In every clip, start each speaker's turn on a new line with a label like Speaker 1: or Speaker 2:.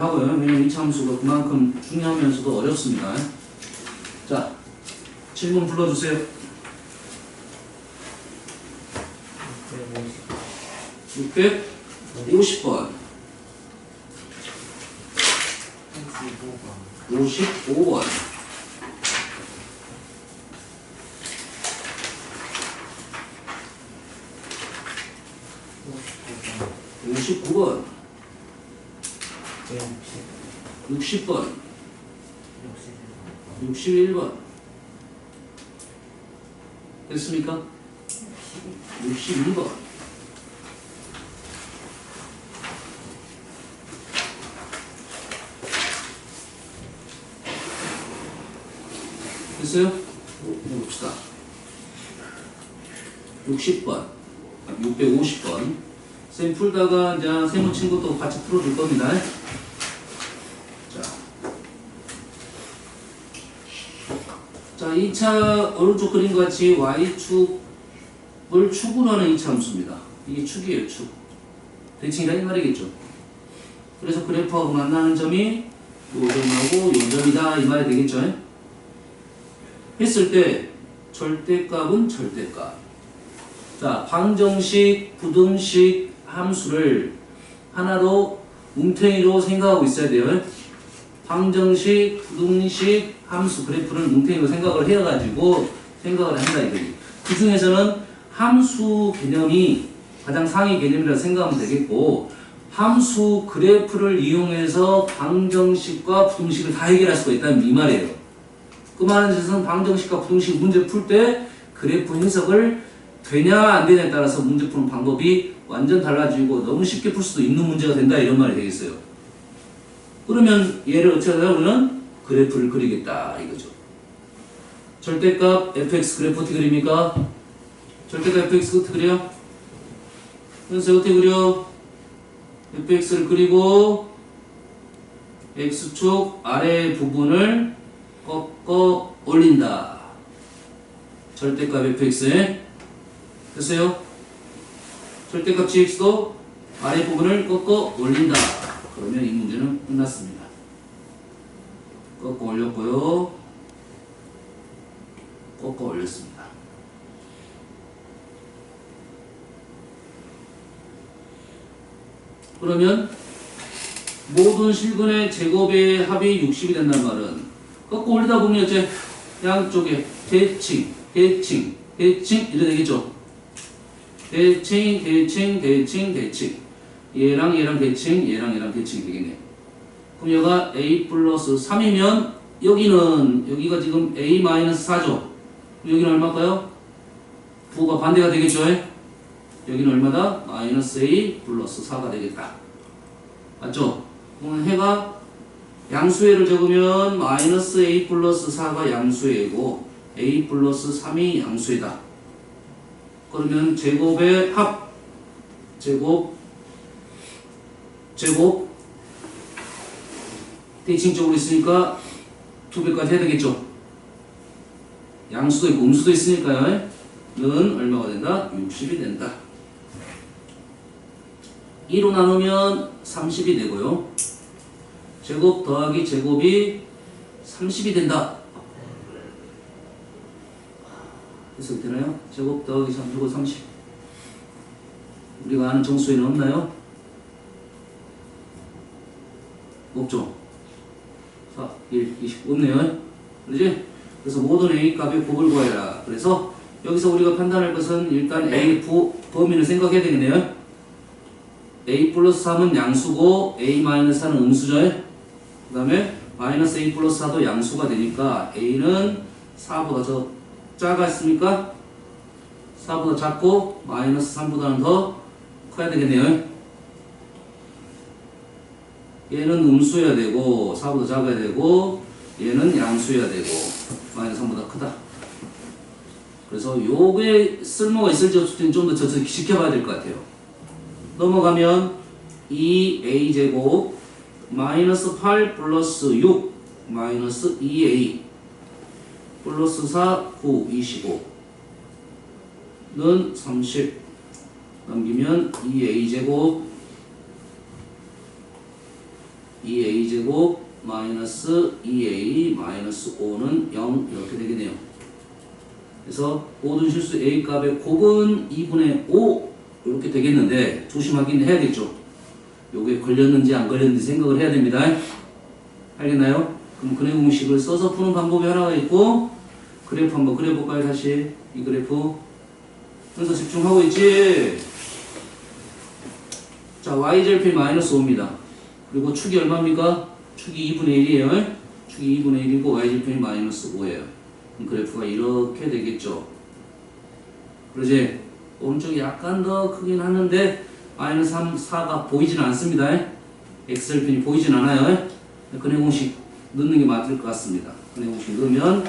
Speaker 1: 하고요. 왜냐면 이 함수가 그만큼 중요하면서도 어렵습니다. 자, 질문 불러주세요. 650번. 55번. 59번. 60번. 61번. 됐습니까? 62번. 됐어요? 해봅시다. 60번. 650번. 쌤 풀다가 이제 세모 친구도 같이 풀어줄 겁니다. 자, 2차 오른쪽 그림과 같이 y축을 축으로 하는 2차 함수입니다. 이게 축이에요, 축. 대칭이라 이 말이겠죠. 그래서 그래프하고 만나는 점이 요 점하고 요 점이다 이 말이 되겠죠. 했을 때 절대값은 절대값. 자, 방정식, 부등식 함수를 하나로 뭉탱이로 생각하고 있어야 돼요. 방정식, 부등식 함수 그래프를 뭉탱이로 생각을 해가지고 생각을 한다 이거지. 그 중에서는 함수 개념이 가장 상위 개념이라 생각하면 되겠고, 함수 그래프를 이용해서 방정식과 부등식을 다 해결할 수가 있다는 이 말이에요. 그 말은 뜻은 방정식과 부등식 문제 풀 때 그래프 해석을 되냐 안 되냐에 따라서 문제 푸는 방법이 완전 달라지고 너무 쉽게 풀 수도 있는 문제가 된다 이런 말이 되겠어요. 그러면 얘를 어떻게 하냐면 그래프를 그리겠다 이거죠. 절대값 fx 그래프 어떻게 그립니까? 절대값 fx 어떻게 그려? 그래서 어떻게 그려? fx를 그리고 x축 아래 부분을 꺾어 올린다. 절대값 fx에 됐어요? 절대값 gx도 아래 부분을 꺾어 올린다. 그러면 이 문제는 끝났습니다. 꺾어 올렸고요. 꺾어 올렸습니다. 그러면 모든 실근의 제곱의 합이 60이 된다는 말은 꺾어 올리다 보면 이제 양쪽에 대칭 이래 되겠죠. 대칭 얘랑 대칭이 되겠네. 그럼 여기가 a 플러스 3이면 여기가 지금 a 마이너스 4죠. 여기는 얼마일까요? 부호가 반대가 되겠죠. 여기는 얼마다? 마이너스 a 플러스 4가 되겠다. 맞죠? 그럼 해가 양수회를 적으면 마이너스 a 플러스 4가 양수회고 a 플러스 3이 양수회다. 그러면 제곱의 합 제곱 대칭적으로 있으니까 2배까지 해야 되겠죠. 양수도 있고 음수도 있으니까요. 는 얼마가 된다? 60이 된다. 2로 나누면 30이 되고요. 제곱 더하기 제곱이 30이 된다. 해석이 되나요? 제곱 더하기 30. 우리가 아는 정수에는 없나요? 없죠. 4, 1, 20 없네요. 그러지? 그래서 모든 A 값의 곱을 구하여라. 그래서 여기서 우리가 판단할 것은 일단 A 범위를 생각해야 되겠네요. A 플러스 3은 양수고 A 마이너스 4는 음수죠. 그 다음에 마이너스 A 플러스 4도 양수가 되니까 A는 4보다 더 작았습니까? 4보다 작고 마이너스 3보다는 더 커야 되겠네요. 얘는 음수여야 되고 4보다 작아야 되고 얘는 양수여야 되고 마이너스 3보다 크다. 그래서 요게 쓸모가 있을지 없을지는 좀 더 지켜봐야 될 것 같아요. 넘어가면 2a제곱 마이너스 8 플러스 6 마이너스 2a 플러스 4 9 25는 30 넘기면 2a제곱 2a제곱 마이너스 2a 마이너스 5는 0 이렇게 되겠네요. 그래서 모든 실수 a 값의 곱은 2분의 5 이렇게 되겠는데 조심하긴 해야겠죠. 요게 걸렸는지 안 걸렸는지 생각을 해야 됩니다. 알겠나요? 그럼 근해 공식을 써서 푸는 방법이 하나가 있고 그래프 한번 그려볼까요? 다시 이 그래프 그래서 집중하고 있지. 자, y절편 마이너스 5입니다. 그리고 축이 얼마입니까? 축이 2분의 1이에요. 축이 2분의 1이고 y절편이 마이너스 5예요. 그럼 그래프가 이렇게 되겠죠. 그러지? 오른쪽이 약간 더 크긴 하는데 마이너스 3, 4가 보이진 않습니다. x절편이 보이진 않아요. 근해 공식 넣는 게 맞을 것 같습니다. 근해 공식 넣으면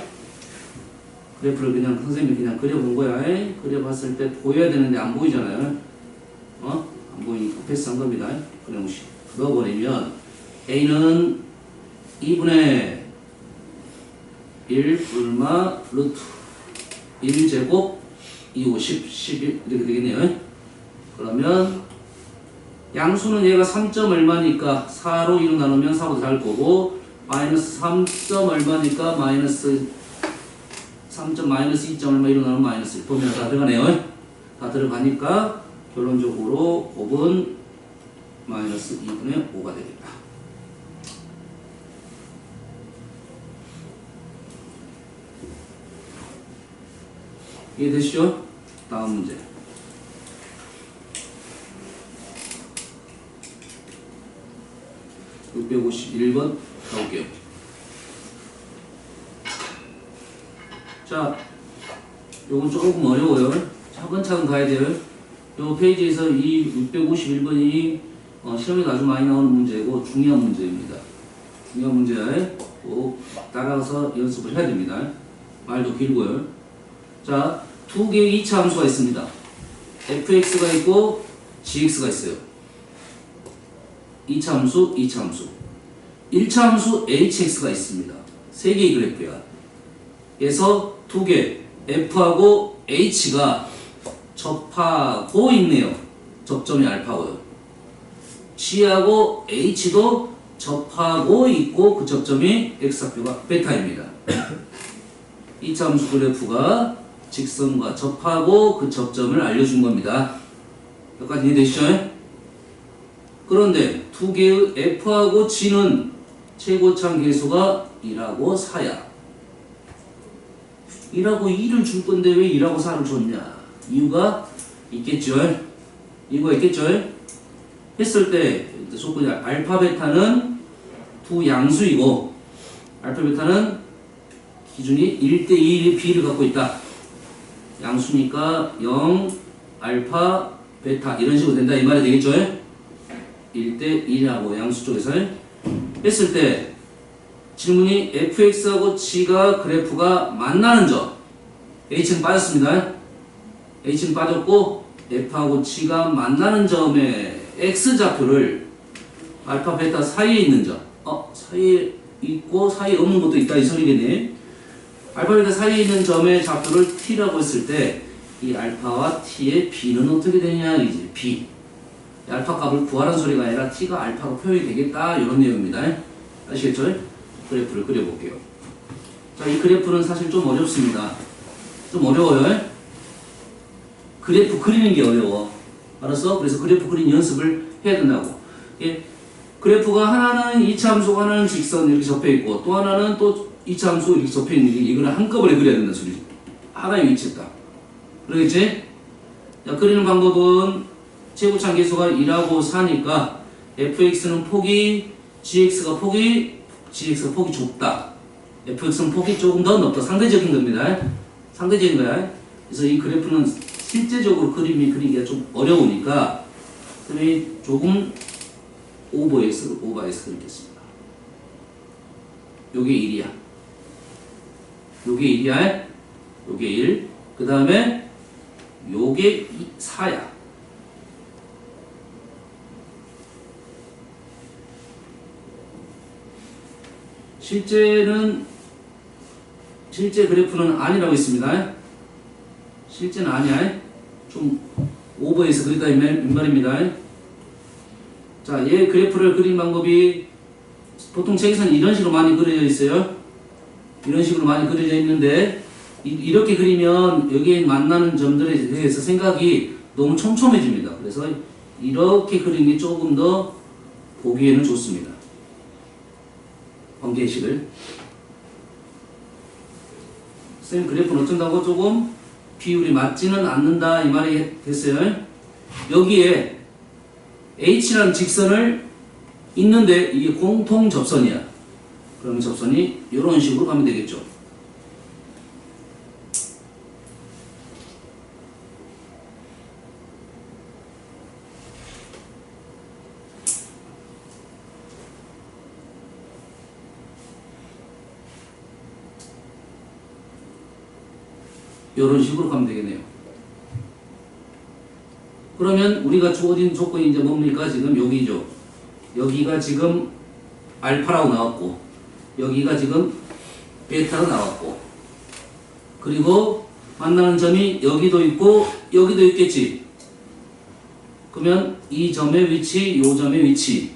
Speaker 1: 그래프를 그냥 선생님이 그냥 그려본 거야. 그려봤을 때 보여야 되는데 안 보이잖아요. 안 보이니까 패스한 겁니다. 근해 공식 넣어버리면 a는 2분의 1 얼마 루트 1제곱 2, 5, 10, 11 이렇게 되겠네요. 그러면 양수는 얘가 3점 얼마니까 4로 2로 나누면 4보다 잘 거고 마이너스 3점 얼마니까 마이너스 3점 마이너스 2점 얼마 1로 나누면 마이너스 1 보면 다 들어가네요. 다 들어가니까 결론적으로 곱은 마이너스 2분의 5가 되겠다. 이해되시죠? 다음 문제. (651번) 가볼게요. 자, 요건 조금 어려워요. 차근차근 가야 돼요. 요 페이지에서 이 651번이 시험에 아주 많이 나오는 문제고 중요한 문제입니다. 중요한 문제에 꼭 따라가서 연습을 해야 됩니다. 말도 길고요. 자, 두 개의 2차 함수가 있습니다. fx가 있고 gx가 있어요. 2차 함수, 2차 함수. 1차 함수 hx가 있습니다. 세 개의 그래프야. 그래서 두 개, f하고 h가 접하고 있네요. 접점이 알파고요. g하고 h도 접하고 있고 그 접점이 x좌표가 베타입니다. 2차 함수 그래프가 직선과 접하고 그 접점을 알려준 겁니다. 여기까지 이해되시죠? 그런데 두 개의 f하고 g는 최고참 계수가 1하고 4야. 1하고 2를 줄 건데 왜 1하고 4를 줬냐? 이유가 있겠죠? 이유가 있겠죠? 했을 때 조건이 알파 베타는 두 양수이고 알파 베타는 기준이 1대2의 비를 갖고 있다. 양수니까 0, 알파, 베타 이런 식으로 된다 이 말이 되겠죠? 1대1하고 양수 쪽에서 했을 때 질문이 fx하고 g가 그래프가 만나는 점 h는 빠졌습니다. h는 빠졌고 f하고 g가 만나는 점의 x좌표를 알파, 베타 사이에 있는 점 사이에 있고 사이에 없는 것도 있다 이 소리겠네. 알파, 베타 사이에 있는 점의 좌표를 t라고 했을 때 이 알파와 t의 b는 어떻게 되냐 이제 b 알파 값을 구하라는 소리가 아니라 t가 알파로 표현이 되겠다 이런 내용입니다. 아시겠죠? 그래프를 그려볼게요. 자, 이 그래프는 사실 좀 어렵습니다. 좀 어려워요. 그래프 그리는 게 어려워. 알았어? 그래서 그래프 그리는 연습을 해야 된다고. 예. 그래프가 하나는 2차 함수가 하나는 직선 이렇게 접해있고 또 하나는 또 2차 함수 이렇게 접해있는 게 이거는 한꺼번에 그려야 된다는 소리지. 하나의 위치다. 그러겠지? 자, 그리는 방법은 최고참 계수가 1하고 4니까 fx는 폭이 gx가 폭이 좁다. fx는 폭이 조금 더 넓다. 상대적인 겁니다. 상대적인 거야. 그래서 이 그래프는 실제적으로 그리기가 좀 어려우니까 그러면 조금 오버해서 그리겠습니다. 요게 1이야. 요게 1이야. 요게 1. 그 다음에 요게 4야. 실제 그래프는 아니라고 했습니다. 실제는 아니야. 좀 오버해서 그리다 이 말입니다. 자, 얘 그래프를 그린 방법이 보통 책에서는 이런 식으로 많이 그려져 있어요. 이런 식으로 많이 그려져 있는데 이렇게 그리면 여기에 만나는 점들에 대해서 생각이 너무 촘촘해집니다. 그래서 이렇게 그리는 게 조금 더 보기에는 좋습니다. 관계식을. 쌤 그래프는 어쩐다고 조금 비율이 맞지는 않는다 이 말이 됐어요. 여기에 H라는 직선을 있는데 이게 공통 접선이야. 그러면 접선이 이런 식으로 가면 되겠죠. 이런 식으로 가면 되겠네요. 그러면 우리가 주어진 조건이 이제 뭡니까? 지금 여기죠. 여기가 지금 알파라고 나왔고, 여기가 지금 베타로 나왔고, 그리고 만나는 점이 여기도 있고, 여기도 있겠지. 그러면 이 점의 위치, 요 점의 위치.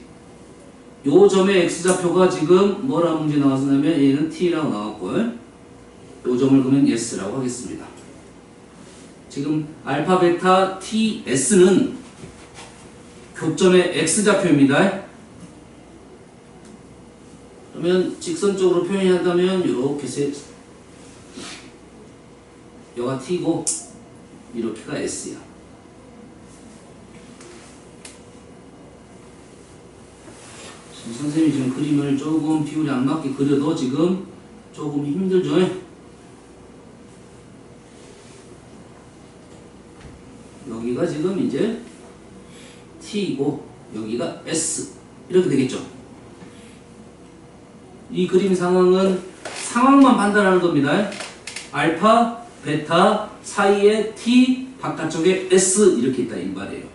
Speaker 1: 요 점의 x좌표가 지금 뭐라는 문제 나왔냐면 얘는 t라고 나왔고, 요 점을 그러면 s라고 하겠습니다. 지금 알파, 베타, t, s는 교점의 x좌표입니다. 그러면 직선적으로 표현한다면 이렇게 여가 t고 이렇게가 s야. 선생님이 지금 그림을 조금 비율이 안 맞게 그려도 지금 조금 힘들죠? 여기가 지금 이제 t이고 여기가 s 이렇게 되겠죠. 이 그림 상황은 상황만 판단하는 겁니다. 알파, 베타 사이에 t, 바깥쪽에 s 이렇게 있다 이 말이에요.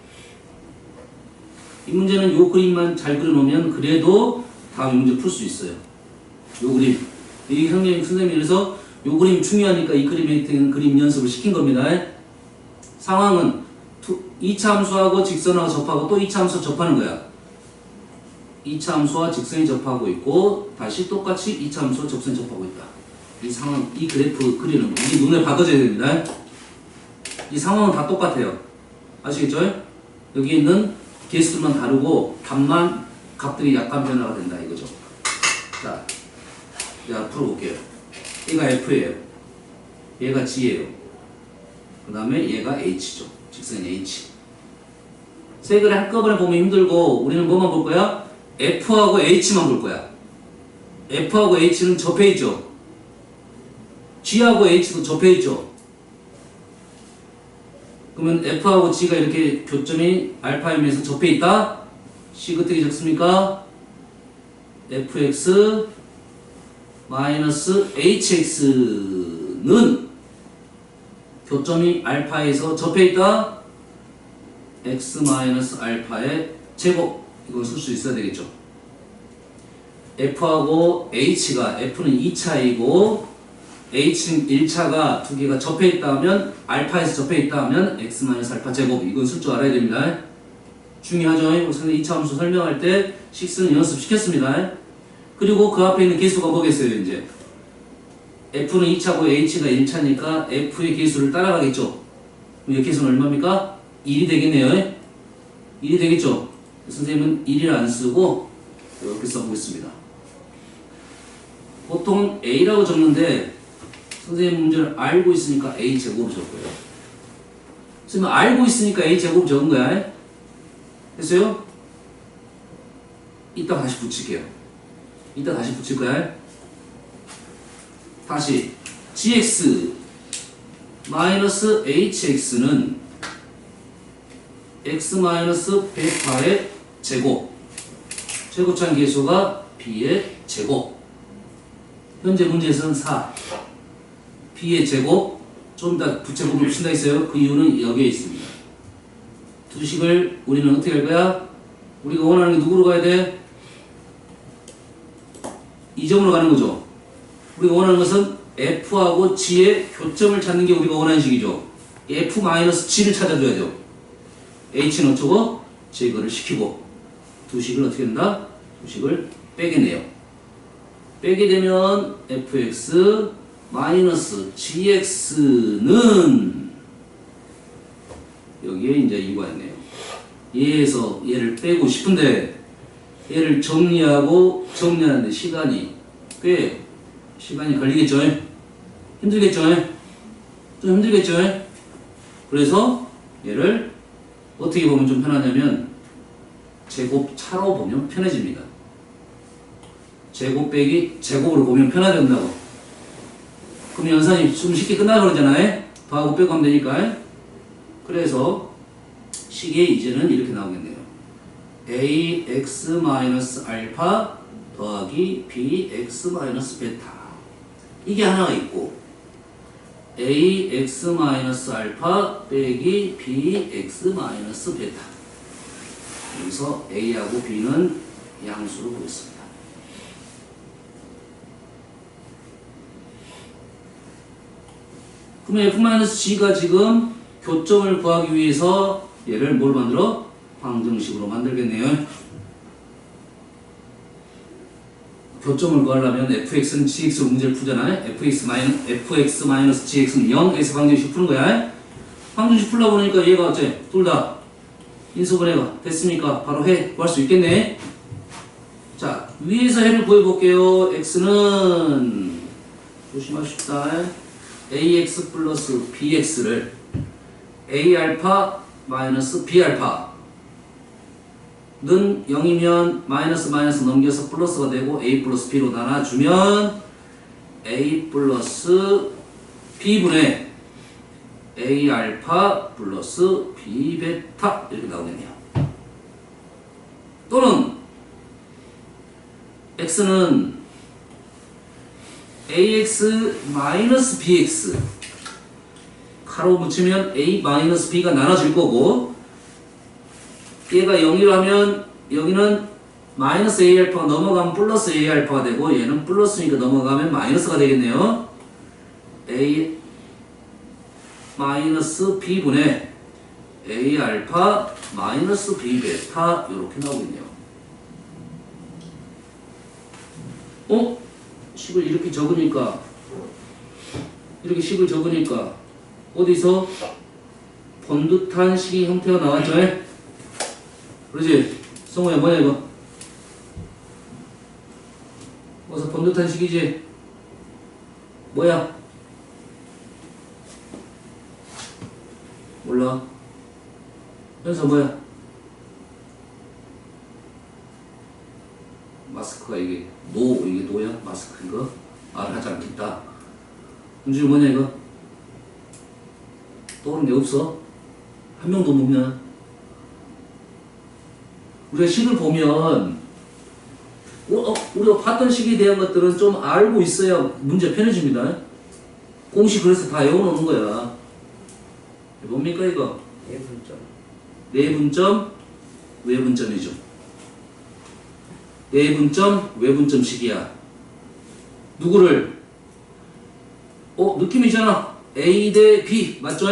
Speaker 1: 이 문제는 요 그림만 잘 그려놓으면 그래도 다음 문제 풀 수 있어요. 요 그림. 이 선생님이 그래서 요 그림이 중요하니까 이 그림에 있는 그림 연습을 시킨 겁니다. 상황은 2차 함수하고 직선하고 접하고 또 2차 함수 접하는 거야. 2차 함수와 직선이 접하고 있고 다시 똑같이 2차 함수와 접선이 접하고 있다. 이 상황, 이 그래프 그리는 거. 이게 눈에 박아져야 됩니다. 이 상황은 다 똑같아요. 아시겠죠? 여기 있는 개수들만 다르고 값만, 값들이 약간 변화가 된다 이거죠. 자, 제가 풀어볼게요. 얘가 F예요. 얘가 G예요. 그 다음에 얘가 H죠. 직선이 H. 세 개를 한꺼번에 보면 힘들고 우리는 뭐만 볼 거야? F하고 H만 볼 거야. F하고 H는 접해 있죠. G하고 H도 접해 있죠. 그러면 F하고 G가 이렇게 교점이 알파임에서 접해 있다? C 어떻게 적습니까? fx 마이너스 hx는 교점이 알파에서 접해 있다? x 마이너스 알파의 제곱. 이걸 쓸 수 있어야 되겠죠. f하고 h가, f는 2차이고 h는 1차가 두 개가 접해 있다면, 알파에서 접해 있다면 x 마이너스 알파 제곱. 이건 쓸 줄 알아야 됩니다. 중요하죠. 선생님 2차 함수 설명할 때 식스는 연습시켰습니다. 그리고 그 앞에 있는 개수가 뭐겠어요, 이제? f는 2차고 h가 1차니까 f의 개수를 따라가겠죠. 이 개수는 얼마입니까? 1이 되겠네요. 1이 되겠죠. 선생님은 1을 안 쓰고 이렇게 써보겠습니다. 보통 a라고 적는데 선생님 문제를 알고 있으니까 a 제곱을 적고요. 선생님 알고 있으니까 a 제곱 적은 거야. 됐어요? 이따 다시 붙일게요. 이따 다시 붙일 거야. 다시 gx 마이너스 hx는 x 마이너스 베타의 제곱. 최고차항 계수가 b의 제곱. 현재 문제에서는 4. b의 제곱. 좀 더 부채곱을 붙인다 했어요. 그 이유는 여기에 있습니다. 두 식을 우리는 어떻게 할 거야? 우리가 원하는 게 누구로 가야 돼? 이 점으로 가는 거죠. 우리가 원하는 것은 f하고 g의 교점을 찾는 게 우리가 원하는 식이죠. f-g를 찾아줘야죠. h는 어쩌고? 제거를 시키고 두 식을 어떻게 한다? 두 식을 빼겠네요. 빼게 되면 fx 마이너스 gx는 여기에 이제 이유가 있네요. 얘에서 얘를 빼고 싶은데 얘를 정리하는데 시간이 꽤 시간이 걸리겠죠? 힘들겠죠? 좀 힘들겠죠? 그래서 얘를 어떻게 보면 좀 편하냐면 제곱차로 보면 편해집니다. 제곱 빼기 제곱으로 보면 편하된다고. 그럼 연산이 좀 쉽게 끝나버리잖아요. 더하고 빼고 하면 되니까. 그래서 식에 이제는 이렇게 나오겠네요. ax-알파 더하기 bx-베타. 이게 하나가 있고 ax-알파 빼기 bx-베타. 여기서 a하고 b는 양수로 보겠습니다. 그러면 f-g가 지금 교점을 구하기 위해서 얘를 뭘 만들어? 방정식으로 만들겠네요. 교점을 구하려면 fx는 gx로 문제를 풀잖아요. fx-gx는 0, 에서 방정식 푸는 거야. 방정식 풀다 보니까 얘가 어째? 둘 다 인수분해가 됐으니까 바로 해 구할 수 있겠네. 자, 위에서 해를 구해볼게요. x는 조심하십시다. ax 플러스 bx를 a알파 마이너스 b알파 는 0이면 마이너스 넘겨서 플러스가 되고 a 플러스 b로 나눠주면 a 플러스 b분의 a 알파 플러스 b 베타 이렇게 나오겠네요. 또는 x는 ax 마이너스 bx 가로 붙이면 a 마이너스 b가 나눠질 거고 얘가 0이라면 여기는 마이너스 a 알파가 넘어가면 플러스 a 알파가 되고 얘는 플러스니까 넘어가면 마이너스가 되겠네요. a 마이너스 b분의 a 알파 마이너스 b 베타 이렇게 나오겠네요. 식을 이렇게 적으니까 이렇게 식을 적으니까 어디서 번듯한 식의 형태가 나왔죠? 그러지? 성우야 뭐냐 이거? 어서 번듯한 식이지? 뭐야? 몰라. 현서 뭐야? 마스크가 이게 이게 노야? 마스크 이거? 하지 않겠다. 은준이 뭐냐 이거? 떠오르는 게 없어? 한 명도 없냐? 우리가 식을 보면 우리가 봤던 식에 대한 것들은 좀 알고 있어야 문제 편해집니다. 공식 그래서 다 외워놓는 거야. 뭡니까 이거?
Speaker 2: 내분점.
Speaker 1: 내분점, 외분점이죠. 내분점, 외분점식이야. 누구를? 느낌이잖아. A 대 B 맞죠?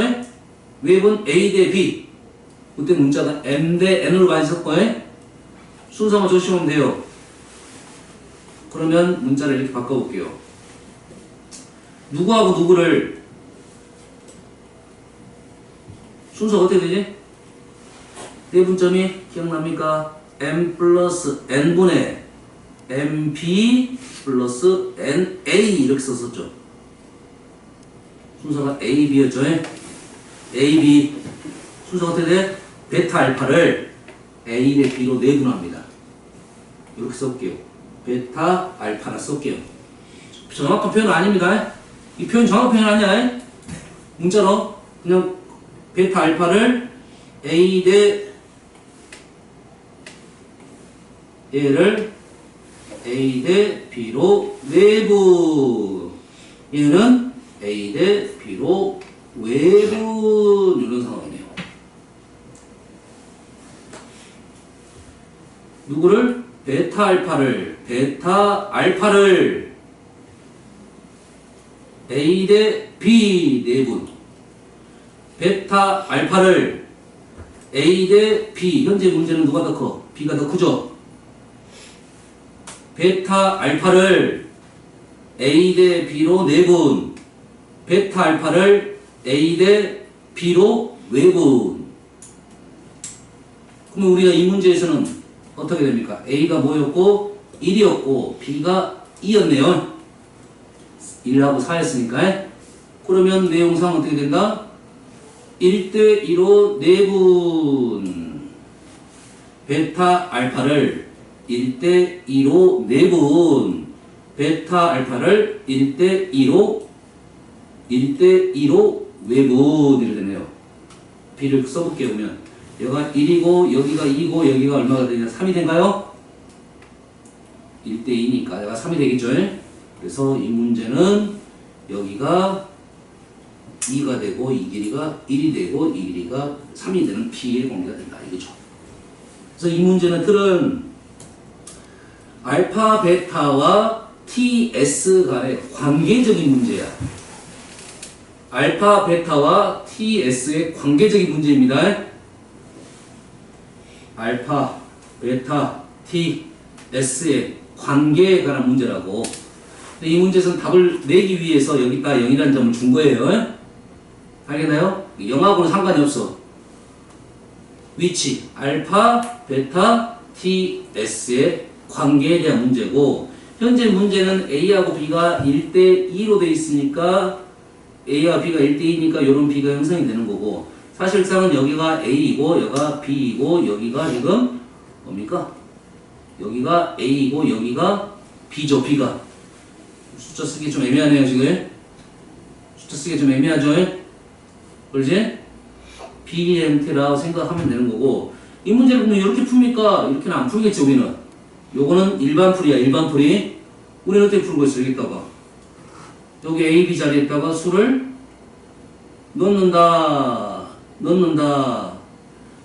Speaker 1: 외분 A 대 B. 그때 문자가 M 대 N으로 많이 섞어요. 순서만 조심하면 돼요. 그러면 문자를 이렇게 바꿔볼게요. 누구하고 누구를 순서가 어떻게 되지? 내분점이 기억납니까? M 플러스 N분의 MB 플러스 NA 이렇게 썼었죠. 순서가 A, B였죠. A, B 순서가 어떻게 돼? 베타 알파를 A 대 B로 내분합니다. 이렇게 써볼게요. 베타 알파라 써볼게요. 정확한 표현은 아닙니다. 이 표현 정확한 표현 아니야. 문자로 그냥 베타 알파를 A 대 얘를 A 대 B로 내분, 얘는 A 대 B로 외분 이런 상황이네요. 누구를? 베타 알파를 A 대 B 내분, 베타 알파를 A 대 B. 현재 문제는 누가 더 커? B가 더 크죠? 베타 알파를 A 대 B로 내분, 베타 알파를 A 대 B로 외분. 그러면 우리가 이 문제에서는 어떻게 됩니까? A가 뭐였고 1이었고 B가 2였네요. 1하고 4였으니까. 그러면 내용상 어떻게 된다? 1대 2로 내분, 베타 알파를 1대 2로 내분, 베타 알파를 1대 2로 외분 이렇게 되네요. B를 써볼게요. 보면 여기가 1이고 여기가 2고 여기가 얼마가 되냐? 3이 된가요? 1대 2니까 여기가 3이 되겠죠. 그래서 이 문제는 여기가 2가 되고 이 길이가 1이 되고 이 길이가 3이 되는 P의 공개가 된다. 이거죠. 그래서 이 문제는 틀은 알파 베타와 TS 간의 관계적인 문제야. 알파 베타와 TS의 관계적인 문제입니다. 알파 베타 TS의 관계에 관한 문제라고. 근데 이 문제에서는 답을 내기 위해서 여기다 0이라는 점을 준 거예요. 알겠나요? 0하고는 상관이 없어. 위치, 알파, 베타, TS의 관계에 대한 문제고, 현재 문제는 A하고 B가 1대 2로 돼 있으니까 A와 B가 1대 2니까 이런 B가 형성이 되는 거고, 사실상은 여기가 A이고 여기가 B이고 여기가 지금 뭡니까? 여기가 A이고 여기가 B죠. B가 숫자 쓰기 좀 애매하네요. 지금 숫자 쓰기 좀 애매하죠. 그렇지? B 형태라고 생각하면 되는 거고, 이 문제를 보면 이렇게 풉니까? 이렇게는 안 풀겠지. 우리는 요거는 일반 풀이야. 일반 풀이. 우리는 어떻게 풀고 있어? 여기다가 여기 A, B 자리에다가 수를 넣는다.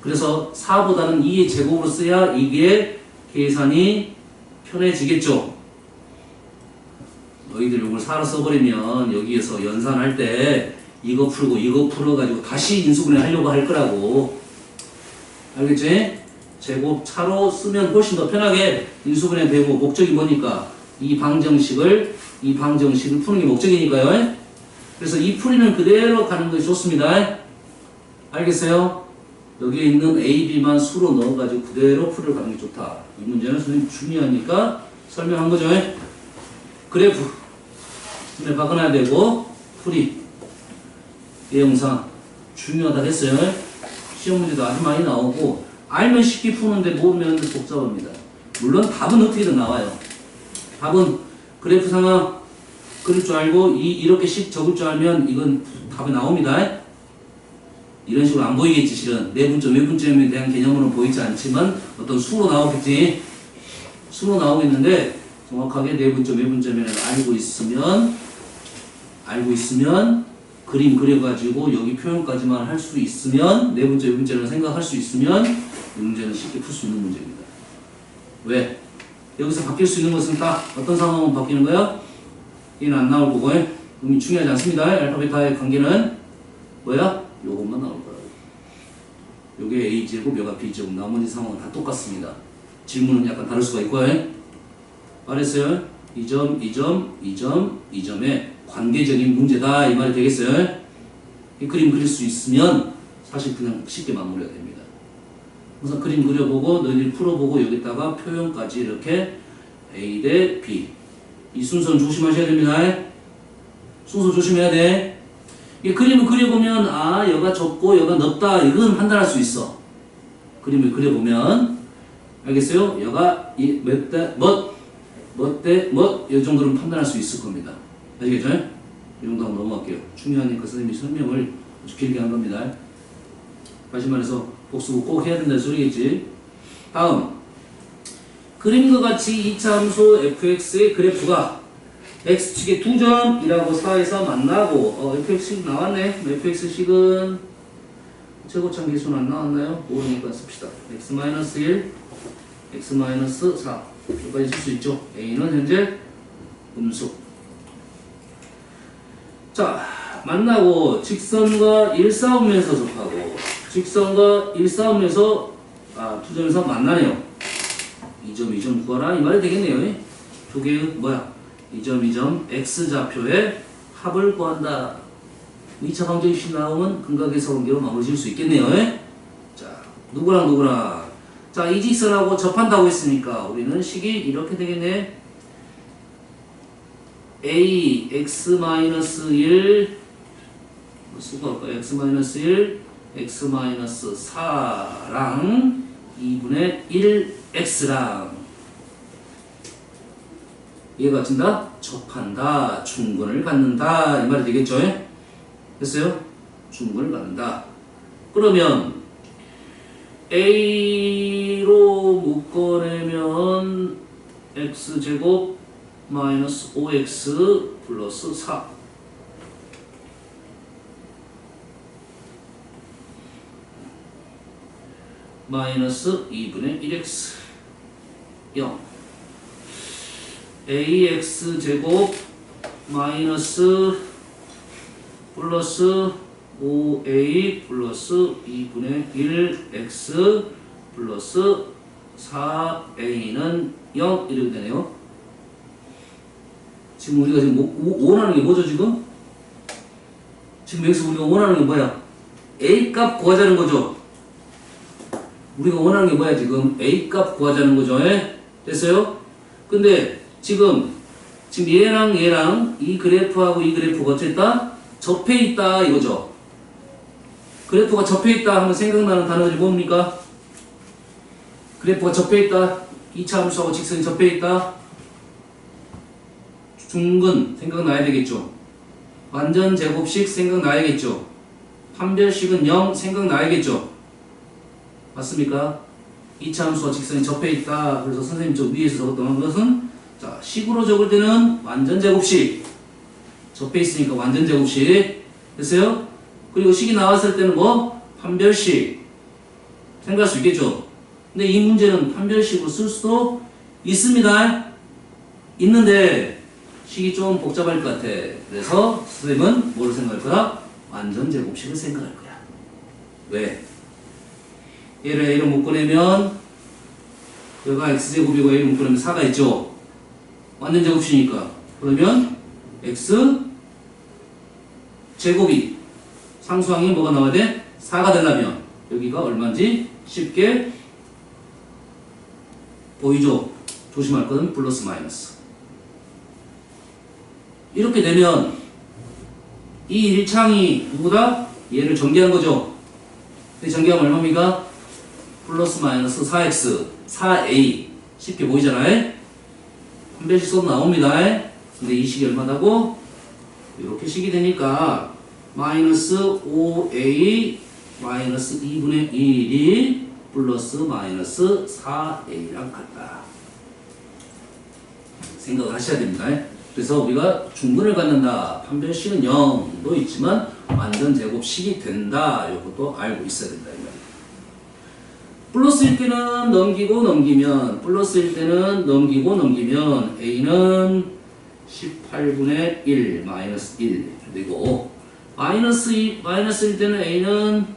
Speaker 1: 그래서 4보다는 2의 제곱으로 써야 이게 계산이 편해지겠죠. 너희들 이걸 4로 써버리면 여기에서 연산할 때 이거 풀고 이거 풀어가지고 다시 인수분해 하려고 할 거라고. 알겠지? 제곱 차로 쓰면 훨씬 더 편하게 인수분해 되고, 목적이 뭐니까 이 방정식을 푸는 게 목적이니까요. 그래서 이 풀이는 그대로 가는 것이 좋습니다. 알겠어요? 여기에 있는 A, B만 수로 넣어가지고 그대로 풀을 가는 게 좋다. 이 문제는 선생님 중요하니까 설명한 거죠. 그래프 눈에 박아놔야 되고, 풀이 내용상 중요하다 했어요. 시험 문제도 아주 많이 나오고, 알면 쉽게 푸는데 모르면 복잡합니다. 물론 답은 어떻게든 나와요. 답은 그래프 상황 그릴 줄 알고 이렇게씩 적을 줄 알면 이건 답이 나옵니다. 이런 식으로 안 보이겠지. 실은 내분점, 외분점에 대한 개념으로는 보이지 않지만 어떤 수로 나오겠지. 수로 나오겠는데 정확하게 내분점, 외분점을 알고 있으면 그림 그려가지고 여기 표현까지만 할 수 있으면, 내분점, 외분점을 생각할 수 있으면 이 문제는 쉽게 풀 수 있는 문제입니다. 왜? 여기서 바뀔 수 있는 것은 딱 어떤 상황은 바뀌는 거야? 얘는 안 나올 거고, 그럼 중요하지 않습니다. 알파 베타의 관계는 뭐야? 요것만 나올 거라고. 요게 A제곱, 요가 B제곱, 나머지 상황은 다 똑같습니다. 질문은 약간 다를 수가 있고, 말했어요. 이 점의 관계적인 문제다, 이 말이 되겠어요. 이 그림 그릴 수 있으면 사실 그냥 쉽게 마무리가 됩니다. 우선 그림 그려보고 너희들이 풀어보고 여기다가 표현까지 이렇게 A 대 B, 이 순서는 조심하셔야 됩니다. 순서 조심해야 돼. 이 그림을 그려보면 여가 좁고 여가 넓다, 이건 판단할 수 있어. 그림을 그려보면 알겠어요? 여가 몇 대 몇 이 정도는 판단할 수 있을 겁니다. 아시겠죠? 이 정도 한번 넘어갈게요. 중요하니까 선생님이 설명을 아주 길게 한 겁니다. 다시 말해서 복습을 꼭 해야 된다는 소리겠지. 다음, 그림과 같이 2차 함수 fx의 그래프가 x축의 2점이라고 4에서 만나고, fx식 나왔네. fx식은 최고점 계수는 안 나왔나요? 모르니까 씁시다. x-1, x-4 여기까지 쓸 수 있죠. a는 현재 음수. 자, 만나고 직선과 일싸움에서 접하고, 직선과 일싸움에서 2점에서 만나네요. 2점 구하라 이 말이 되겠네요. 두 개의 뭐야? 이 점, 이 점 x좌표의 합을 구한다. 2차 방정식 나오면 근각에서 관계로 마무리 지을 수 있겠네요. 자, 누구랑 누구랑. 자, 이 직선하고 접한다고 했으니까 우리는 식이 이렇게 되겠네. a x-1 쓰고 할까요? x-1 x-4랑 2분의 1x랑 얘가 같은다? 접한다. 중근을 갖는다. 이 말이 되겠죠? 됐어요? 중근을 갖는다. 그러면 a로 묶어내면 x제곱 마이너스 5x 플러스 4 마이너스 2분의 1x 0 ax제곱 마이너스 플러스 5a 플러스 2분의 1x 플러스 4a는 0 이렇게 되네요. 지금 우리가 지금 원하는 게 뭐죠 지금? 지금 여기서 우리가 원하는 게 뭐야? a 값 구하자는 거죠. 우리가 원하는 게 뭐야 지금? a 값 구하자는 거죠. 됐어요? 근데 지금 얘랑 이 그래프하고 이 그래프가 어쨌다? 접해 있다 이거죠. 그래프가 접해 있다 하면 생각나는 단어들이 뭡니까? 그래프가 접해 있다. 2차 함수하고 직선이 접해 있다. 중근 생각나야 되겠죠. 완전 제곱식 생각나야겠죠. 판별식은 0 생각나야겠죠. 맞습니까? 2차 함수와 직선이 접해 있다. 그래서 선생님 저 위에서 적었던 것은 자, 식으로 적을 때는 완전 제곱식. 접해 있으니까 완전 제곱식. 됐어요? 그리고 식이 나왔을 때는 뭐? 판별식. 생각할 수 있겠죠? 근데 이 문제는 판별식으로 쓸 수도 있습니다. 있는데 식이 좀 복잡할 것 같아. 그래서 선생님은 뭐를 생각할 거야? 완전 제곱식을 생각할 거야. 왜? 얘를 a로 묶어내면 여기가 x제곱이고 a로 묶어내면 4가 있죠. 완전 제곱식이니까. 그러면 x 제곱이 상수항이 뭐가 나와야 돼? 4가 되려면 여기가 얼마인지 쉽게 보이죠? 조심할 것은 플러스 마이너스. 이렇게 되면 이 1창이 누구다? 얘를 전개한 거죠. 전개하면 얼마입니까? 플러스 마이너스 4x 4a 쉽게 보이잖아요. 판별식 써도 나옵니다. 근데 이 식이 얼마다고? 이렇게 식이 되니까 마이너스 5a 마이너스 2분의 1이 플러스 마이너스 4a랑 같다. 생각을 하셔야 됩니다. 그래서 우리가 중근을 갖는다. 판별식은 0도 있지만 완전 제곱식이 된다. 이것도 알고 있어야 된다. 플러스일 때는 넘기고 넘기면 플러스일 때는 넘기고 넘기면 a는 18분의 1 마이너스 1 되고 마이너스일 때는 a는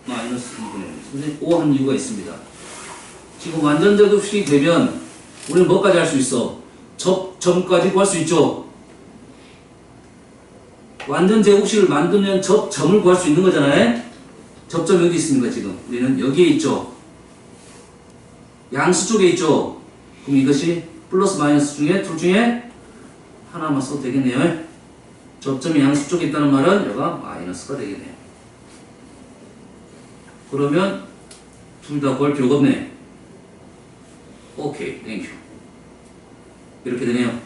Speaker 1: 마이너스 2분의 1 선생님 5 한 이유가 있습니다. 지금 완전 제곱식이 되면 우리는 뭐까지 할 수 있어? 점까지 구할 수 있죠. 완전 제곱식을 만들면 점을 구할 수 있는 거잖아요. 접점 여기 있습니다. 지금 우리는 여기에 있죠. 양수 쪽에 있죠. 그럼 이것이 플러스 마이너스 중에 둘 중에 하나만 써도 되겠네요. 접점이 양수 쪽에 있다는 말은 여기가 마이너스가 되겠네요. 그러면 둘 다 구할 필요가 없네. 오케이, 땡큐. 이렇게 되네요.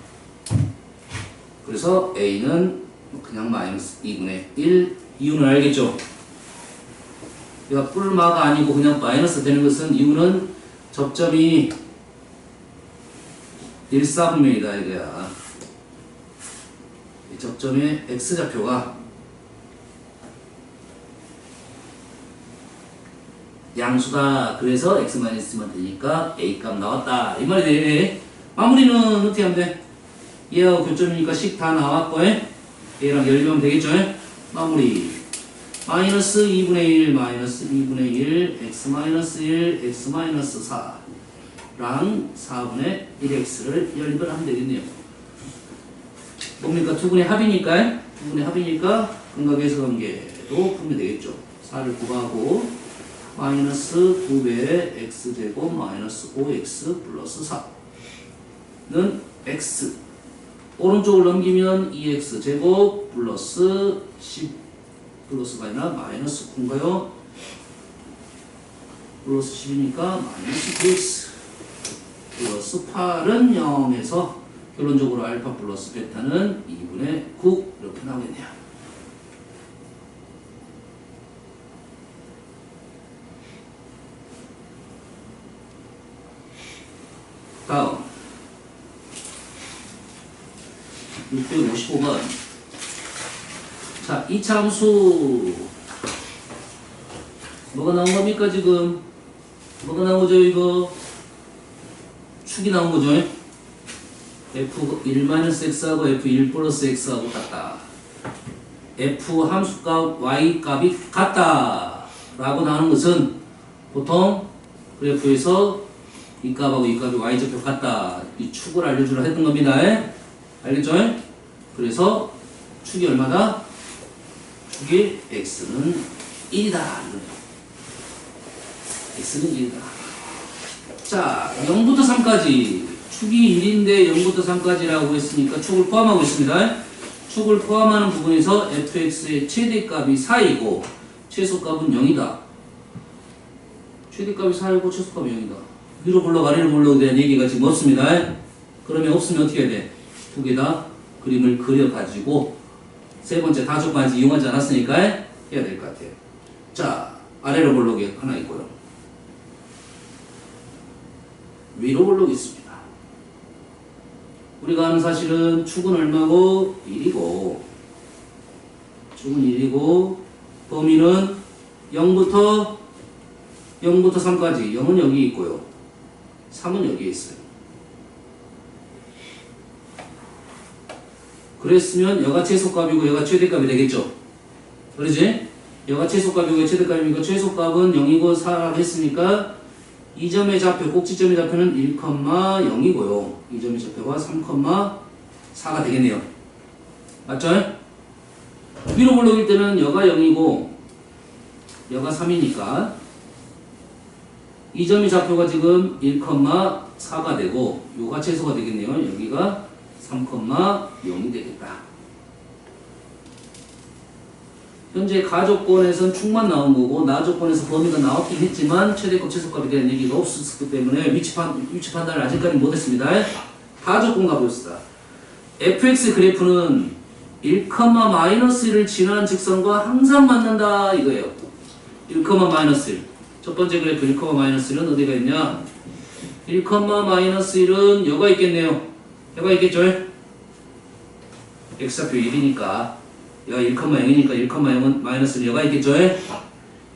Speaker 1: 그래서 a는 그냥 마이너스 2분의 1 이유는 알겠죠? 얘가 뿔마가 아니고 그냥 마이너스 되는 것은 이유는 접점이 일사분면이다 이거야. 이 접점의 x좌표가 양수다. 그래서 x-만 되니까 a값 나왔다. 이 말이 돼. 마무리는 어떻게 하면 돼? 얘하고 교점이니까 식 다 나왔고 얘랑 열리면 되겠죠? 마무리 마이너스 2분의 1, 마이너스 2분의 1, x 마이너스 1, x 마이너스 4랑 4분의 1x를 연립을 하면 되겠네요. 뭡니까? 두 분의 합이니까, 근각에서 관계도 풀면 되겠죠. 4를 곱하고 마이너스 2배의 x제곱 마이너스 5x 플러스 4는 x, 오른쪽을 넘기면 2x제곱 플러스 10 플러스가 아니라 마이너스 9인가요? 플러스 10이니까 마이너스 9x 플러스 8은 0에서 결론적으로 알파 플러스 베타는 2분의 9 이렇게 나오겠네요. 다음 655번. 자, 이차 함수 뭐가 나온 겁니까 지금? 뭐가 나온 거죠 이거? 축이 나온 거죠? f1-x하고 f1 플러스 x하고 같다. f 함수값 y 값이 같다 라고 나오는 것은 보통 그래프에서 이 값하고 이 값이 y좌표 같다, 이 축을 알려주려 했던 겁니다. 알겠죠? 그래서 축이 얼마다? 축이 x는 1이다. x는 1이다. 자, 0부터 3까지 축이 1인데 0부터 3까지라고 했으니까 축을 포함하고 있습니다. 축을 포함하는 부분에서 fx의 최대값이 4이고 최소값은 0이다. 최대값이 4이고 최소값이 0이다. 위로 볼록 아래로 볼록에 대한 얘기가 지금 없습니다. 그러면 없으면 어떻게 해야 돼? 두 개 다 그림을 그려가지고 세 번째 다족까지 이용하지 않았으니까 해야 될 것 같아요. 자, 아래로 볼록이 하나 있고요. 위로 볼록이 있습니다. 우리가 아는 사실은 축은 얼마고? 1이고 축은 1이고 범위는 0부터 3까지 0은 여기 있고요. 3은 여기에 있어요. 그랬으면 여가 최소값이고 여가 최대값이 되겠죠. 그러지? 여가 최소값이고 최대값이니까 최소값은 0이고 4라고 했으니까 이 점의 좌표, 꼭지점의 좌표는 1,0이고요. 이 점의 좌표가 3,4가 되겠네요. 맞죠? 위로 볼록일 때는 여가 0이고 여가 3이니까 이 점의 좌표가 지금 1,4가 되고 요가 최소가 되겠네요. 여기가 3,0이 되겠다. 현재 가조건에서는 축만 나온 거고 나조건에서 범위가 나왔긴 했지만 최대값 최소값에 대한 얘기가 없었기 때문에 위치 판단을 아직까지 못했습니다. 가조건 가봅시다. fx 그래프는 1,-1을 지나는 직선과 항상 맞는다 이거예요. 1,-1. 첫 번째 그래프 1,-1은 어디가 있냐? 1,-1은 여가 있겠네요. 여가 있겠죠? x좌표 1이니까 여가 1,0이니까 1,0은 마이너스는 여가 있겠죠?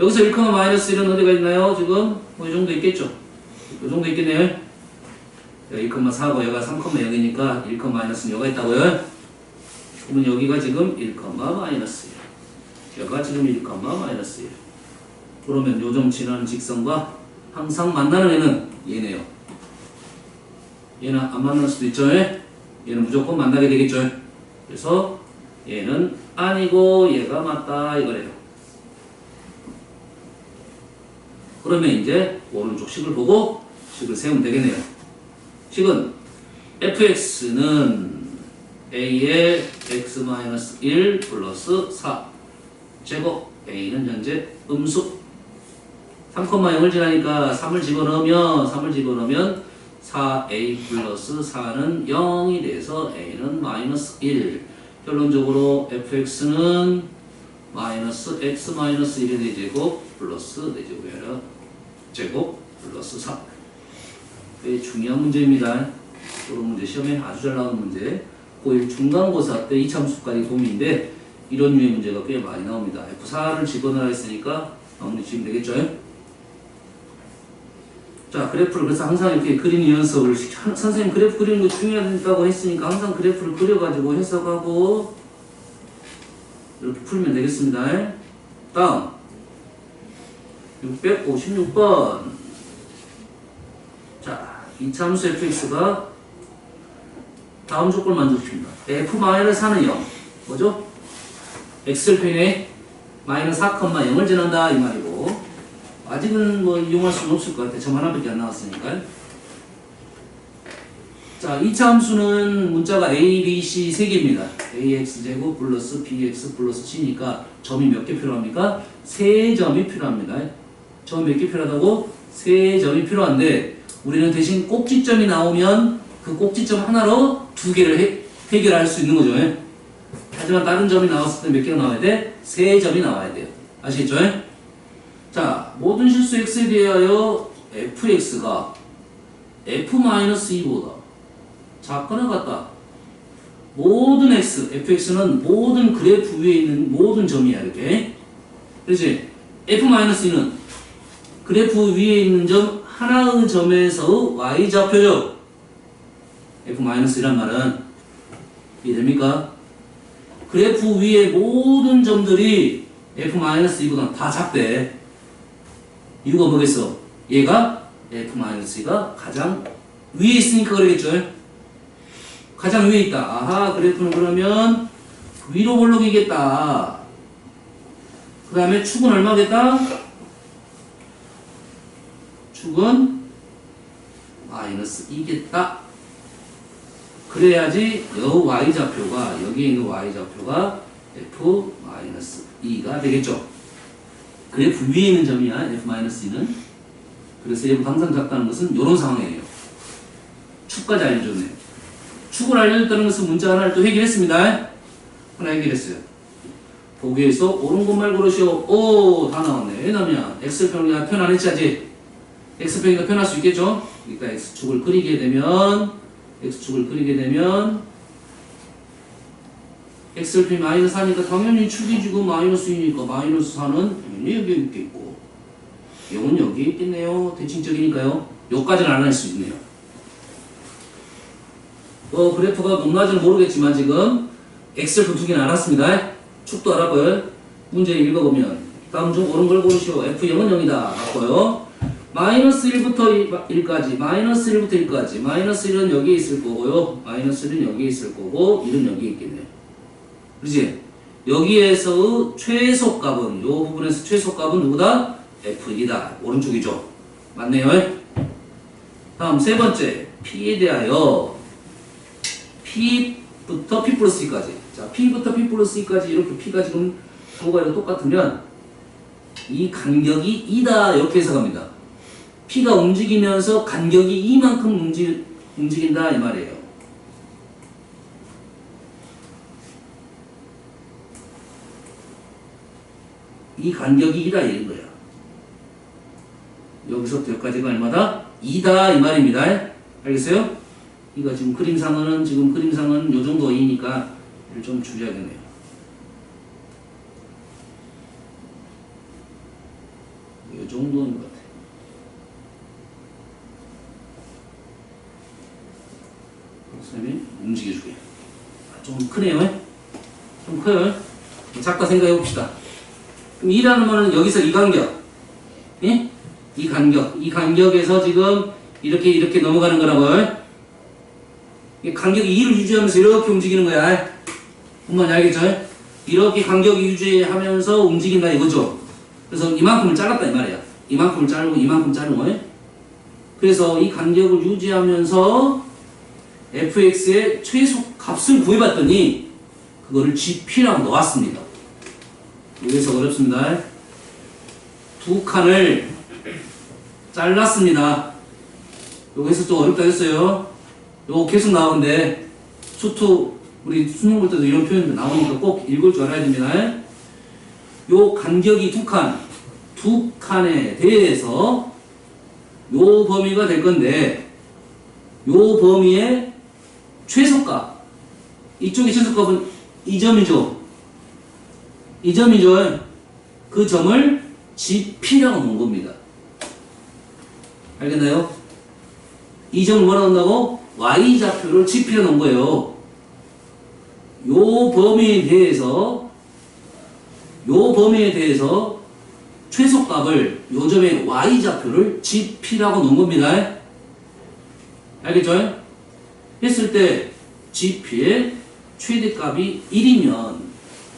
Speaker 1: 여기서 1,-1은 어디가 있나요? 지금 뭐 이 정도 있겠죠? 이 정도 있겠네요. 여가 1,4고 여가 3,0이니까 1,-는 여가 있다고요? 그러면 여기가 지금 1,-1 여가 지금 1,-1 그러면 요점 지나는 직선과 항상 만나는 애는 얘네요. 얘는 안 만날 수도 있죠? 얘는 무조건 만나게 되겠죠? 그래서 얘는 아니고 얘가 맞다 이거래요. 그러면 이제 오른쪽 식을 보고 식을 세우면 되겠네요. 식은 fx는 a의 x-1 플러스 4 제곱 a는 현재 음수 3,0을 지나니까 3을 집어넣으면 4a 플러스 4는 0이 돼서 a는 마이너스 1. 결론적으로 fx는 마이너스 x-1의 4제곱 플러스 4제곱이 아니라 제곱 플러스 4. 꽤 중요한 문제입니다. 이런 문제 시험에 아주 잘 나오는 문제. 고1 중간고사 때 이참수까지 고민인데 이런 류의 문제가 꽤 많이 나옵니다. f4를 집어넣으라 했으니까 마무리 지으면 되겠죠? 자, 그래프를 그래서 항상 이렇게 그리는 연습을 선생님 그래프 그리는 거 중요하다고 했으니까 항상 그래프를 그려가지고 해석하고 이렇게 풀면 되겠습니다. 다음 656번. 자, 이차함수 fx가 다음 조건을 만족시킵니다. f-4는 0. 뭐죠? x절편에 마이너스 4,0을 지난다 이 말이고, 아직은 뭐 이용할 수는 없을 것 같아. 점 하나밖에 안 나왔으니까. 자, 2차 함수는 문자가 a, b, c 3개입니다. ax제곱 플러스 bx 플러스 c니까 점이 몇 개 필요합니까? 3점이 필요합니다. 점 몇 개 필요하다고? 3점이 필요한데, 우리는 대신 꼭지점이 나오면 그 꼭지점 하나로 2개를 해결할 수 있는 거죠. 하지만 다른 점이 나왔을 때 몇 개가 나와야 돼? 3점이 나와야 돼요. 아시겠죠? 자, 모든 실수 x에 대하여 fx가 f-2보다 작거나 같다. 모든 x, fx는 모든 그래프 위에 있는 모든 점이야, 이렇게. 그렇지? f-2는 그래프 위에 있는 점 하나의 점에서 y좌표죠. f-이란 말은 이해됩니까? 그래프 위에 모든 점들이 f-2보다 다 작대. 이유가 뭐겠어? 얘가 f-2가 가장 위에 있으니까 그러겠죠? 가장 위에 있다. 아하, 그래프는 그러면 위로 볼록이겠다. 그 다음에 축은 얼마겠다? 축은 마이너스 2겠다. 그래야지 여 y좌표가, 여기에 있는 y좌표가 f-2가 되겠죠. 그래프 위에 있는 점이야, f-2는. 그래서 얘가 항상 작다는 것은 이런 상황이에요. 축까지 알려줬네요. 축을 알려줬다는 것은 문자 하나를 또 해결했습니다. 하나 해결했어요. 보기에서 옳은 것만 고르시오. 오, 다 나왔네. 왜냐면 x평이가 표현했지 아직. x평이가 표현할 수 있겠죠? 그러니까 x축을 그리게 되면 x절편 마이너스 4니까 당연히 축이 지금 마이너스 2니까 마이너스 4는 당연히 여기 있겠고, 0은 여기 있겠네요. 대칭적이니까요. 여기까지는 안 할 수 있네요. 그래프가 높낮이는 모르겠지만 지금 x절편 두 개는 알았습니다. 축도 알았고요. 문제 읽어보면 다음 중 옳은 걸 고르시오. f0은 0이다. 맞고요. 마이너스 1부터 1까지, 마이너스 1부터 1까지, 마이너스 1은 여기에 있을 거고요. 마이너스 1은 여기에 있을 거고, 1은 여기에 있겠네요. 그렇지? 여기에서 최소값은, 요 부분에서 최소값은 누구다? f1이다. 오른쪽이죠. 맞네요. 다음 세 번째, p에 대하여 p부터 p 플러스 2까지. 자, p부터 p 플러스 2까지 이렇게 p가 지금 부호가 똑같으면 이 간격이 2다. 이렇게 해석합니다. p가 움직이면서 간격이 이만큼 움직인다 이 말이에요. 이 간격이 2다 이런 거야. 여기서부터 여기까지가 얼마다? 2다 이 말입니다. 알겠어요? 이거 지금 그림상은 요 정도 2니까 좀 줄여야겠네요. 요 정도인 것 같아요. 선생님이 움직여주게. 좀 크네요. 좀 커요. 작다 생각해 봅시다. 그럼 2라는 말은 여기서 이 간격, 예? 이 간격에서 지금 이렇게 넘어가는 거라고요. 이 간격이 2를 유지하면서 이렇게 움직이는 거야. 엄마는 알겠죠? 이렇게 간격이 유지하면서 움직인다 이거죠. 그래서 이만큼을 잘랐다 이 말이야. 이만큼을 자르고 이만큼 자른 거예요. 그래서 이 간격을 유지하면서 fx의 최소 값을 구해봤더니 그거를 gp라고 넣었습니다. 여기서 어렵습니다. 두 칸을 잘랐습니다. 여기서 좀 어렵다 했어요. 요거 계속 나오는데 우리 수능 볼 때도 이런 표현이 나오니까 꼭 읽을 줄 알아야 됩니다. 요 간격이 두 칸에 대해서 요 범위가 될 건데, 요 범위의 최소값, 이쪽의 최소값은 이 점이죠. 그 점을 gp라고 놓은 겁니다. 알겠나요? 이 점을 뭐라 한다고? y좌표를 gp로 놓은 거예요. 요 범위에 대해서 요 범위에 대해서 최소값을 요점의 y좌표를 gp라고 놓은 겁니다. 알겠죠? 했을 때 gp의 최대값이 1이면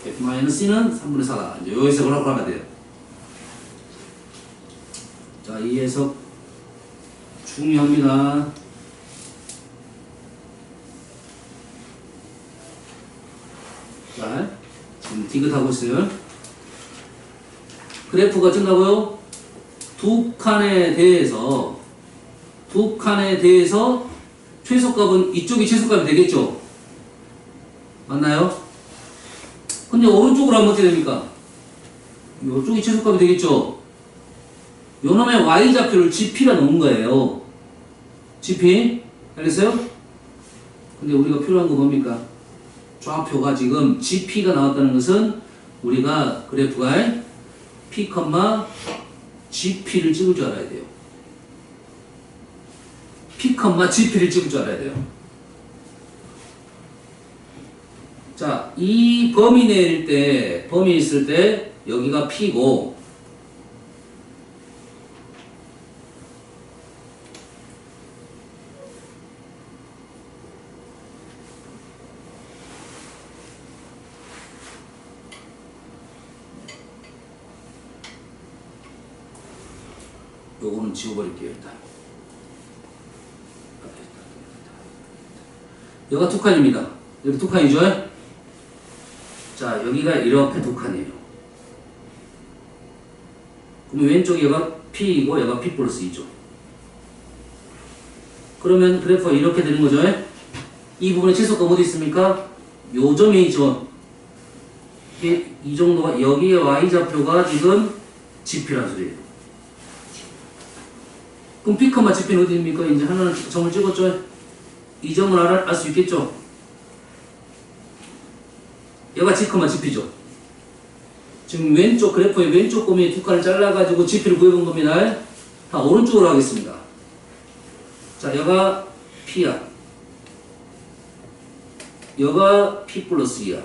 Speaker 1: f-c는 3분의 4다. 이제 요 해석을 하고 가면 돼요. 자, 이 해석 중요합니다. 자, 지금 디귿하고 있어요. 그래프가 어쩐다고요? 두 칸에 대해서 최소값은 이쪽이 최소값이 되겠죠? 맞나요? 근데 오른쪽으로 하면 어떻게 됩니까? 이쪽이 최소값이 되겠죠? 요놈의 y좌표를 gp라 놓은 거예요. gp. 알겠어요? 근데 우리가 필요한 건 뭡니까? 좌표가 지금 gp가 나왔다는 것은 우리가 그래프가 p, gp를 찍을 줄 알아야 돼요. p, gp를 찍을 줄 알아야 돼요. 자, 이 범위 내릴 때, 범위 있을 때 여기가 p고 요거는 지워버릴게요, 일단. 여기가 두 칸입니다. 여기 두 칸이죠? 자, 여기가 이렇게 두 칸이에요. 그럼 왼쪽이 여기가 P이고 여기가 P 플러스 2죠. 그러면 그래프가 이렇게 되는 거죠? 이 부분에 최소값 어디 있습니까? 요 점이 있죠. 이게 이 정도가, 여기에 y좌표가 지금 gp란 소리예요. 그럼 P, gp는 어디입니까? 이제 하나는 점을 찍었죠? 이 점을 알 수 있겠죠? 얘가 G, gp죠. 지금 왼쪽, 그래프의 왼쪽 범위에 두 칸을 잘라가지고 gp를 구해본 겁니다. 다 오른쪽으로 하겠습니다. 자, 여가 P야. 여가 P 플러스 2야.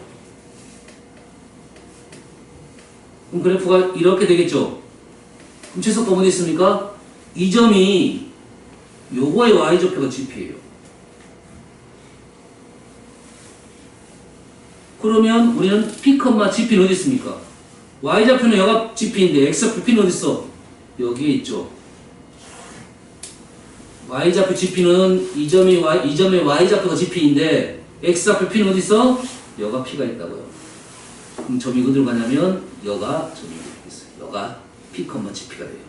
Speaker 1: 그럼 그래프가 이렇게 되겠죠? 그럼 최소값 어디 있습니까? 이 점이 요거의 y좌표가 gp예요. 그러면 우리는 p, gp는 어디 있습니까? y좌표는 여가 gp인데 x좌표 p는 어디 있어? 여기에 있죠. y좌표 gp는 이 점의 y좌표가 gp인데 x좌표 p는 어디 있어? 여가 p가 있다고요. 그럼 점이 어디로 가냐면 여가 점이 있어요. 여가 p, gp가 돼요.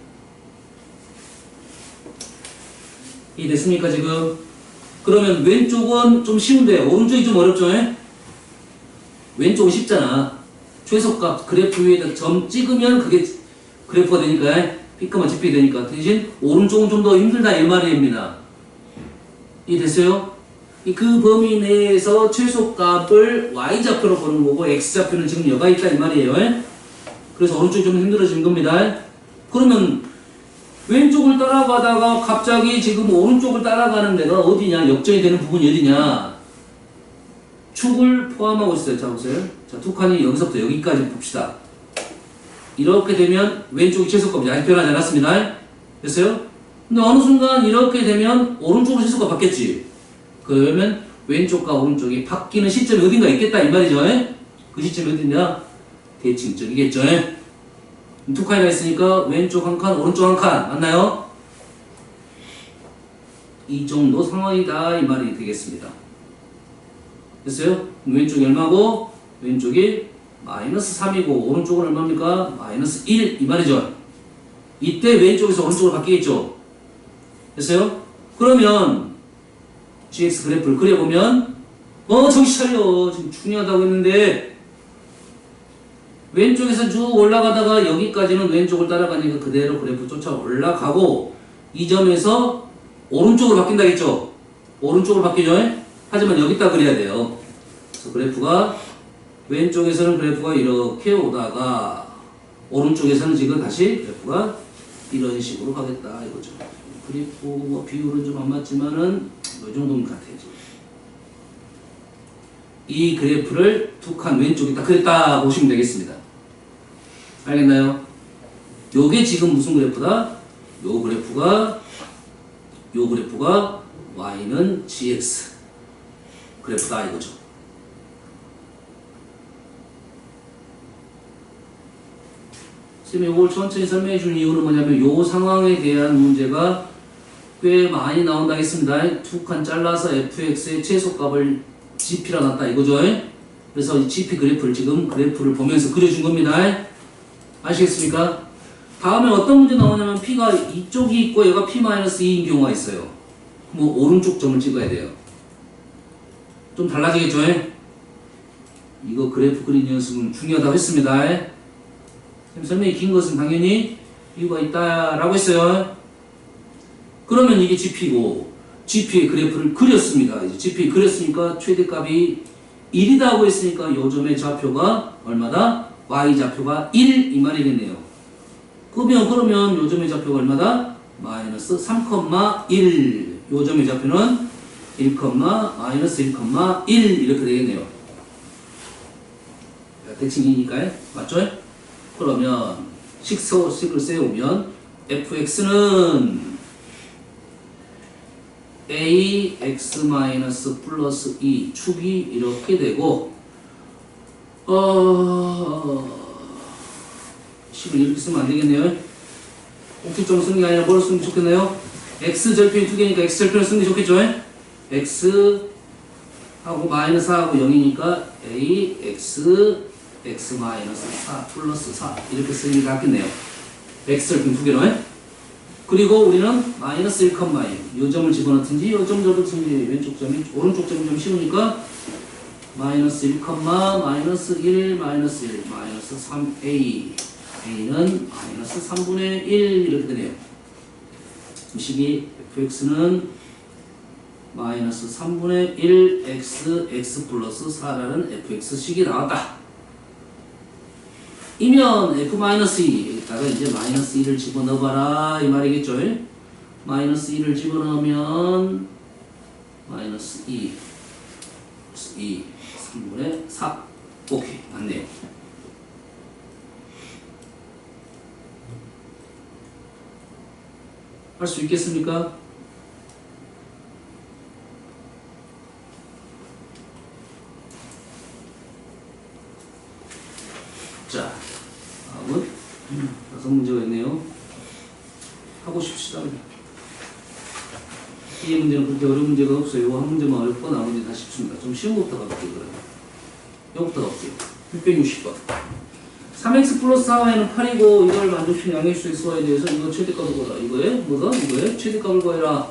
Speaker 1: 이해됐습니까 지금? 그러면 왼쪽은 좀 쉬운데 오른쪽이 좀 어렵죠? 왼쪽은 쉽잖아. 최소값 그래프 위에다 점 찍으면 그게 그래프가 되니까 P, gp 되니까. 대신 오른쪽은 좀 더 힘들다 이 말입니다. 이해됐어요? 그 범위 내에서 최소값을 y좌표로 보는 거고 x좌표는 지금 여가 있다 이 말이에요. 그래서 오른쪽이 좀 힘들어진 겁니다. 그러면 왼쪽을 따라가다가 갑자기 지금 오른쪽을 따라가는 데가 어디냐? 역전이 되는 부분이 어디냐? 축을 포함하고 있어요. 자, 보세요. 자, 두 칸이 여기서부터 여기까지 봅시다. 이렇게 되면 왼쪽이 최소값이 아직 변하지 않았습니다. 됐어요? 근데 어느 순간 이렇게 되면 오른쪽으로 최소값 바뀌었지. 그러면 왼쪽과 오른쪽이 바뀌는 시점이 어딘가 있겠다 이 말이죠. 그 시점이 어디냐? 대칭적이겠죠. 두 칸이나 있으니까 왼쪽 한 칸, 오른쪽 한 칸. 맞나요? 이 정도 상황이다 이 말이 되겠습니다. 됐어요? 왼쪽이 얼마고 왼쪽이 마이너스 3이고 오른쪽은 얼마입니까? 마이너스 1 이 말이죠. 이때 왼쪽에서 오른쪽으로 바뀌겠죠. 됐어요? 그러면 GX 그래프를 그려보면 정신 차려. 지금 중요하다고 했는데 왼쪽에서 쭉 올라가다가 여기까지는 왼쪽을 따라가니까 그대로 그래프 쫓아 올라가고 이 점에서 오른쪽으로 바뀐다 했죠? 오른쪽으로 바뀌죠? 하지만 여기다 그려야 돼요. 그래서 그래프가 왼쪽에서는 그래프가 이렇게 오다가 오른쪽에서는 지금 다시 그래프가 이런 식으로 가겠다 이거죠. 그리고 뭐 비율은 좀 안 맞지만은 이 정도는 같아요. 이 그래프를 두 칸 왼쪽에 딱 그랬다 보시면 되겠습니다. 알겠나요? 요게 지금 무슨 그래프다? 요 그래프가 y는 gx 그래프다 이거죠. 선생님이 이걸 천천히 설명해 준 이유는 뭐냐면 요 상황에 대한 문제가 꽤 많이 나온다 했습니다. 두 칸 잘라서 fx의 최소값을 gp라 놨다 이거죠. 그래서 이 gp 그래프를 지금 그래프를 보면서 그려준 겁니다. 아시겠습니까? 다음에 어떤 문제 나오냐면 p가 이쪽이 있고 얘가 p-2인 경우가 있어요. 그럼 오른쪽 점을 찍어야 돼요. 좀 달라지겠죠? 이거 그래프 그리는 연습은 중요하다고 했습니다. 설명이 긴 것은 당연히 이유가 있다라고 했어요. 그러면 이게 GP고 GP의 그래프를 그렸습니다. 이제 GP 그렸으니까 최대값이 1이다 하고 했으니까 요 점의 좌표가 얼마다? Y좌표가 1 이 말이겠네요. 그러면 요 점의 좌표가 얼마다? 마이너스 3,1 요 점의 좌표는 1, 마이너스 1,1 이렇게 되겠네요. 대칭이니까요. 맞죠? 그러면 식을 세우면 fx는 ax 플러스 2 축이 이렇게 되고 10을 이렇게 쓰면 안 되겠네요. 꼭지점 쓰는 게 아니라 뭐로 쓰면 좋겠나요? x 절편이 두 개니까 x 절편을 쓰는 게 좋겠죠? x 하고 마이너스 4하고 0이니까 ax x 마이너스 4 플러스 4 이렇게 쓰는 게 낫겠네요. x 절편 두 개로. 그리고 우리는 마이너스 1, 이 점을 집어넣든지 이 점 집어넣든지 왼쪽 점이 오른쪽 점이 좀 쉬우니까 마이너스 1, 마이너스 1, 마이너스 1, 마이너스 3a a는 마이너스 3분의 1 이렇게 되네요. 이 식이 fx는 마이너스 3분의 1 x 플러스 4라는 fx식이 나왔다. 이면 f-2 여기다가 이제 마이너스 2를 집어넣어봐라 이 말이겠죠. 마이너스 2를 집어넣으면 마이너스 2 3분의 4 오케이 맞네요. 할 수 있겠습니까? 자, 다음은 6문제가 있네요. 하고 싶시다. 이 문제는 그렇게 어려운 문제가 없어요. 한 문제만 어렵고 나머지 다 쉽습니다. 좀 쉬운 것부터 가볼게요. 그러면 이거부터 가볼게요. 660번 3x 플러스 4y는 8이고 이걸 만족시키는 양의수의 수와에 대해서 이거 최대값을 구하라. 이거에 뭐다? 이거에 최대값을 구해라.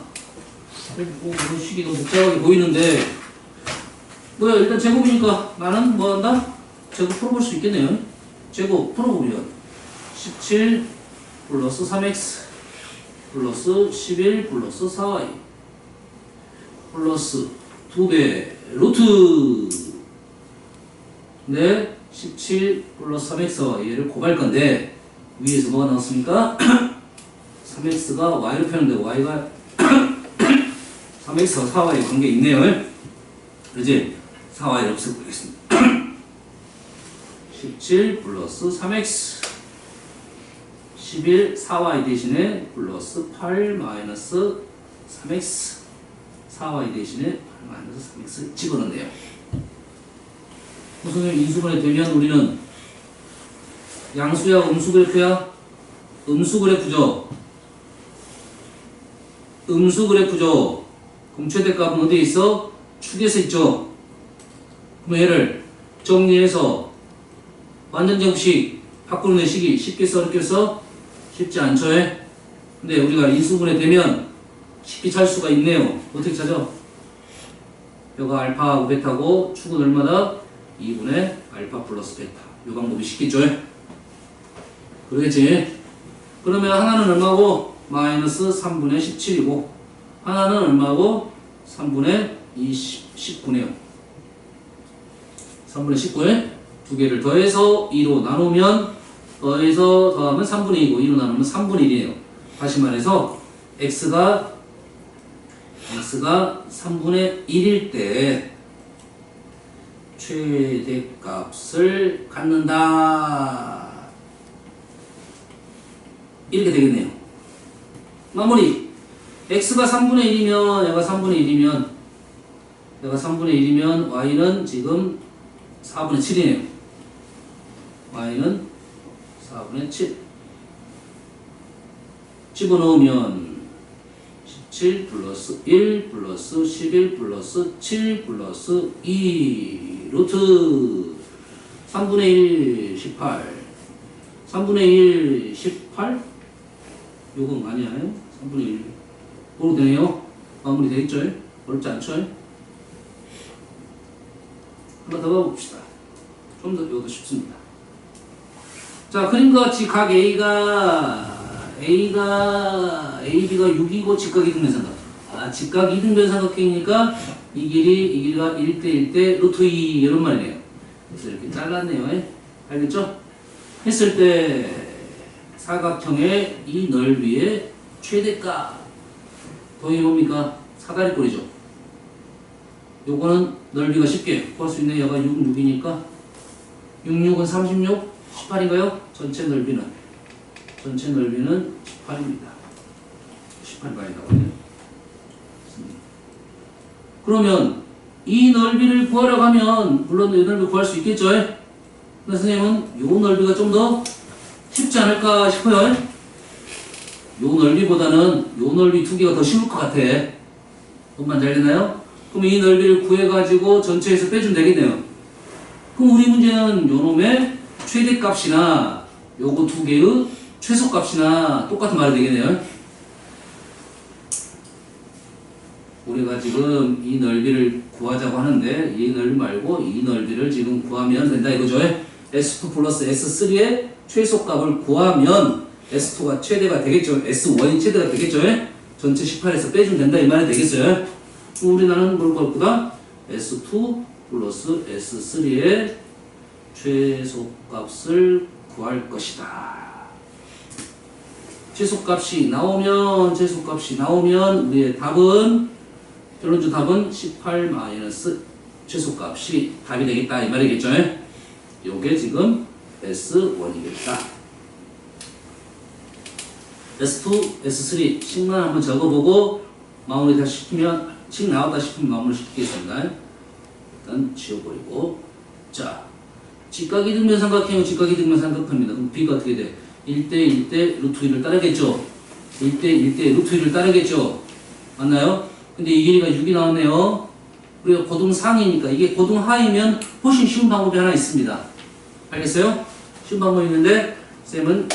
Speaker 1: 뭐 식이 너무 복잡하게 보이는데 뭐야 일단 제곱이니까 나는 뭐한다? 제곱 풀어볼 수 있겠네요. 제곱 풀어보면 17 플러스 3x 플러스 11 플러스 4y 플러스 2배 루트 네 17 플러스 3x와 얘를 곱할 건데 위에서 뭐가 나왔습니까? 3x가 y로 표현되고 y가 3x와 4y의 관계 있네요. 그렇지? 4y를 없애보겠습니다. 17 플러스 3x 11 4y 대신에 플러스 8 마이너스 3x 4y 대신에 8 마이너스 3x 집어넣네요. 선생님 인수분해 되면 우리는 양수야 음수 그래프야? 음수 그래프죠. 음수 그래프죠. 그럼 최대값은 어디에 있어? 축에서 있죠. 그럼 얘를 정리해서 완전 제곱식 바꾸는 식이 쉽게 써 어렵게 써? 쉽지 않죠. 근데 우리가 인수분해 되면 쉽게 찾을 수가 있네요. 어떻게 찾아? 여가 알파하고 베타고 축은 얼마다? 2분의 알파 플러스 베타. 이 방법이 쉽겠죠? 그러겠지? 그러면 하나는 얼마고? 마이너스 3분의 17이고 하나는 얼마고? 3분의 19네요. 3분의 19에 두 개를 더해서 2로 나누면 더해서 더하면 3분의 2고 2로 나누면 3분의 1이에요. 다시 말해서 x가 3분의 1일 때 최대값을 갖는다. 이렇게 되겠네요. 마무리. x가 3분의 1이면 얘가 3분의 1이면 얘가 3분의 1이면 y는 지금 4분의 7이네요. y는 4분의 7. 집어넣으면 17 플러스 1 플러스 11 플러스 7 플러스 2 루트 3분의 1 18 3분의 1 18 요건 아니에요. 3분의 1 뭐로 되네요. 마무리 되겠죠? 어렵지 않죠? 하나 더 가봅시다. 좀 더 이것도 쉽습니다. 자, 그림과 같이 각 A가 B가 6이고 직각 이등변삼각. 직각 이등변삼각형이니까 이 길이가 1대 1대 루트 2 이런 말이네요. 그래서 이렇게 잘랐네요. 알겠죠? 했을 때 사각형의 이 넓이의 최대값 더이 뭡니까? 사다리꼴이죠. 요거는 넓이가 쉽게 구할 수 있네. 얘가 6, 6이니까 6, 6은 36, 18인가요? 전체 넓이는 18입니다. 18가에 나오네요. 그러면 이 넓이를 구하려고 하면 물론 이 넓이 구할 수 있겠죠? 근데 선생님은 요 넓이가 좀 더 쉽지 않을까 싶어요. 요 넓이보다는 요 넓이 두 개가 더 쉬울 것 같아. 돈만 잘 되나요? 그럼 이 넓이를 구해가지고 전체에서 빼주면 되겠네요. 그럼 우리 문제는 요 놈의 최대값이나 요거 두 개의 최소값이나 똑같은 말이 되겠네요. 우리가 지금 이 넓이를 구하자고 하는데 이 넓이 말고 이 넓이를 지금 구하면 된다 이거죠. S2 플러스 S3의 최소값을 구하면 S2가 최대가 되겠죠. S1이 최대가 되겠죠. 전체 18에서 빼주면 된다 이 말이 되겠어요. 우리나라는 뭘 구할 거다? S2 플러스 S3의 최소값을 구할 것이다. 최소값이 나오면 우리의 답은 결론적 답은 18 마이너스 최소값이 답이 되겠다 이 말이겠죠. 요게 지금 S1이겠다. S2, S3 식만 한번 적어보고 마무리 다시 시키면 식 나왔다 싶으면 마무리 시키겠습니다. 일단 지워버리고 자 직각이등변삼각형은 직각이등변삼각형입니다. 그럼 B가 어떻게 돼? 1대 1대 루트 2를 따르겠죠. 1대 1대 루트 2를 따르겠죠. 맞나요? 근데 이 길이가 6이 나왔네요. 우리가 고등상이니까 이게 고등하이면 훨씬 쉬운 방법이 하나 있습니다. 알겠어요? 쉬운 방법이 있는데 쌤은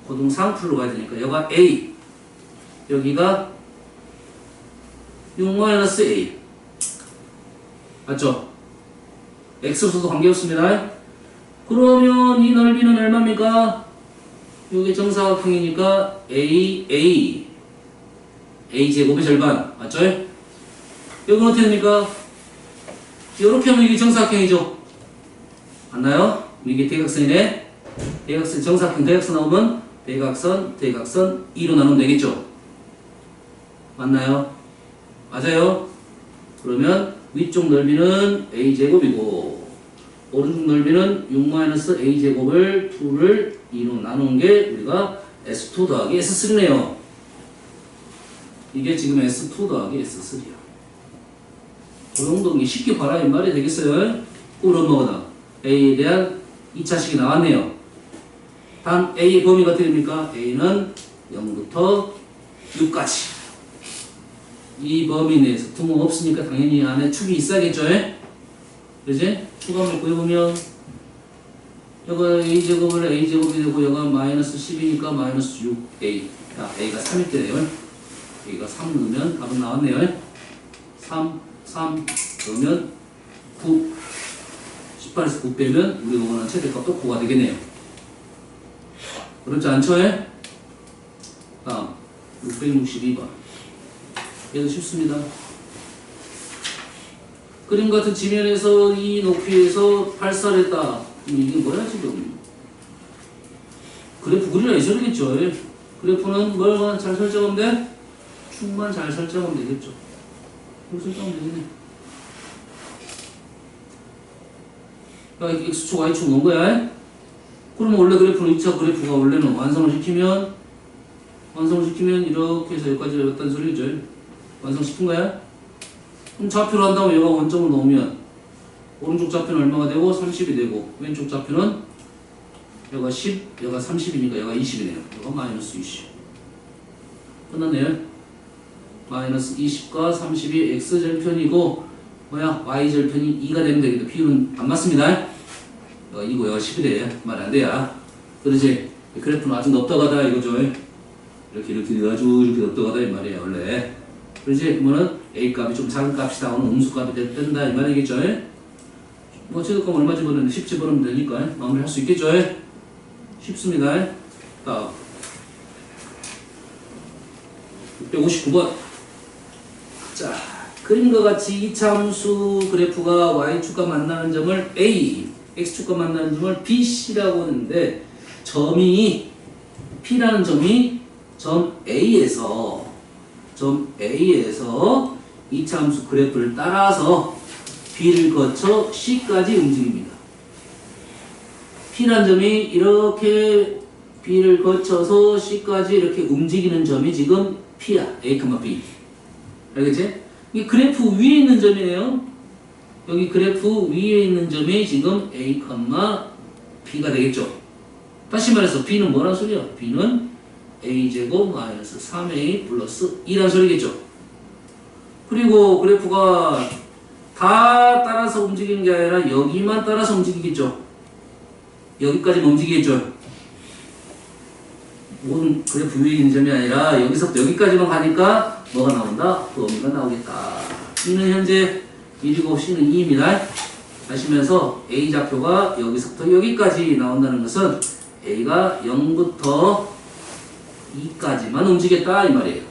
Speaker 1: 고등상풀로 가야 되니까 여기가 A 여기가 6-A 맞죠? X로서도 관계없습니다. 그러면 이 넓이는 얼마입니까? 이게 정사각형이니까 A 제곱의 절반 맞죠? 여기는 어떻게 됩니까? 이렇게 하면 이게 정사각형이죠. 맞나요? 이게 대각선이네. 대각선 정사각형 대각선 나오면 대각선 2로 나누면 되겠죠. 맞나요? 맞아요. 그러면 위쪽 넓이는 a제곱이고 오른쪽 넓이는 6-a제곱을 2를 2로 나누는 게 우리가 S2 더하기 S3네요. 이게 지금 S2 더하기 S3야. 그 정도는 쉽게 봐라 이 말이 되겠어요? 그럼 뭐다? A에 대한 2차식이 나왔네요. 다음 A의 범위가 어떻게 됩니까? A는 0부터 6까지. 이 범위 내에서 구멍 없으니까 당연히 안에 축이 있어야겠죠? 그지? 축 한번 구해보면 여기가 A제곱을 A제곱이 되고 여기가 마이너스 10이니까 마이너스 6A A가 3일 때네요. A가 3 넣으면 답은 나왔네요. 3 넣으면 9 18에서 9 빼면 우리가 원하는 최대값도 9가 되겠네요. 그렇지 않죠? 다음 662번 얘도 쉽습니다. 그림 같은 지면에서 이 높이에서 발사했다. 이게 뭐야 지금? 그래프 그리라 이 소리겠죠. 그래프는 뭘 잘 설정하면 돼? 축만 잘 설정하면 되겠죠. 이거 설정하면 되겠네. X축, Y축 놓은 거야. 그러면 원래 그래프는 2차 그래프가 원래는 완성을 시키면 이렇게 해서 여기까지 왔다는 소리죠. 완성시킨 거야? 그럼 좌표로 한다면 얘가 원점을 놓으면 오른쪽 좌표는 얼마가 되고 30이 되고 왼쪽 좌표는 얘가 10, 얘가 30이니까 얘가 20이네요. 얘가 마이너스 20. 끝났네요. 마이너스 20과 30이 x절편이고 뭐야? y절편이 2가 되면 되겠다. 비율은 안 맞습니다. 얘가 2고 얘가 10이래. 말 안 돼야. 그러지? 그래프는 아주 넓다가다 이거죠. 이렇게 아주 이렇게 넓다가다 이 말이에요 원래. 그러지? 그러면은 a 값이 좀 작은 값이 나오는 음수값이 된다 이 말이겠죠. 뭐 최소값 얼마 집어넣는데 10 집어넣으면 되니까 마무리할 수 있겠죠. 쉽습니다. 다음 659번. 자, 그림과 같이 2차 함수 그래프가 y축과 만나는 점을 A, x축과 만나는 점을 BC라고 하는데 점이 P라는 점이 점 A에서 2차 함수 그래프를 따라서 B를 거쳐 C까지 움직입니다. P라는 점이 이렇게 B를 거쳐서 C까지 이렇게 움직이는 점이 지금 P야. A, B. 알겠지? 이 그래프 위에 있는 점이네요. 여기 그래프 위에 있는 점이 지금 A, B가 되겠죠. 다시 말해서 B는 뭐란 소리야? B는 A제곱 마이너스 3A 플러스 2란 소리겠죠. 그리고 그래프가 다 따라서 움직이는 게 아니라 여기만 따라서 움직이겠죠. 여기까지만 움직이겠죠. 모든 그래프 위에 있는 점이 아니라 여기서부터 여기까지만 가니까 뭐가 나온다? 범위가 나오겠다. B는 현재 1이고 C는 2입니다. 하시면서 A 좌표가 여기서부터 여기까지 나온다는 것은 A가 0부터 2까지만 움직였다 이 말이에요.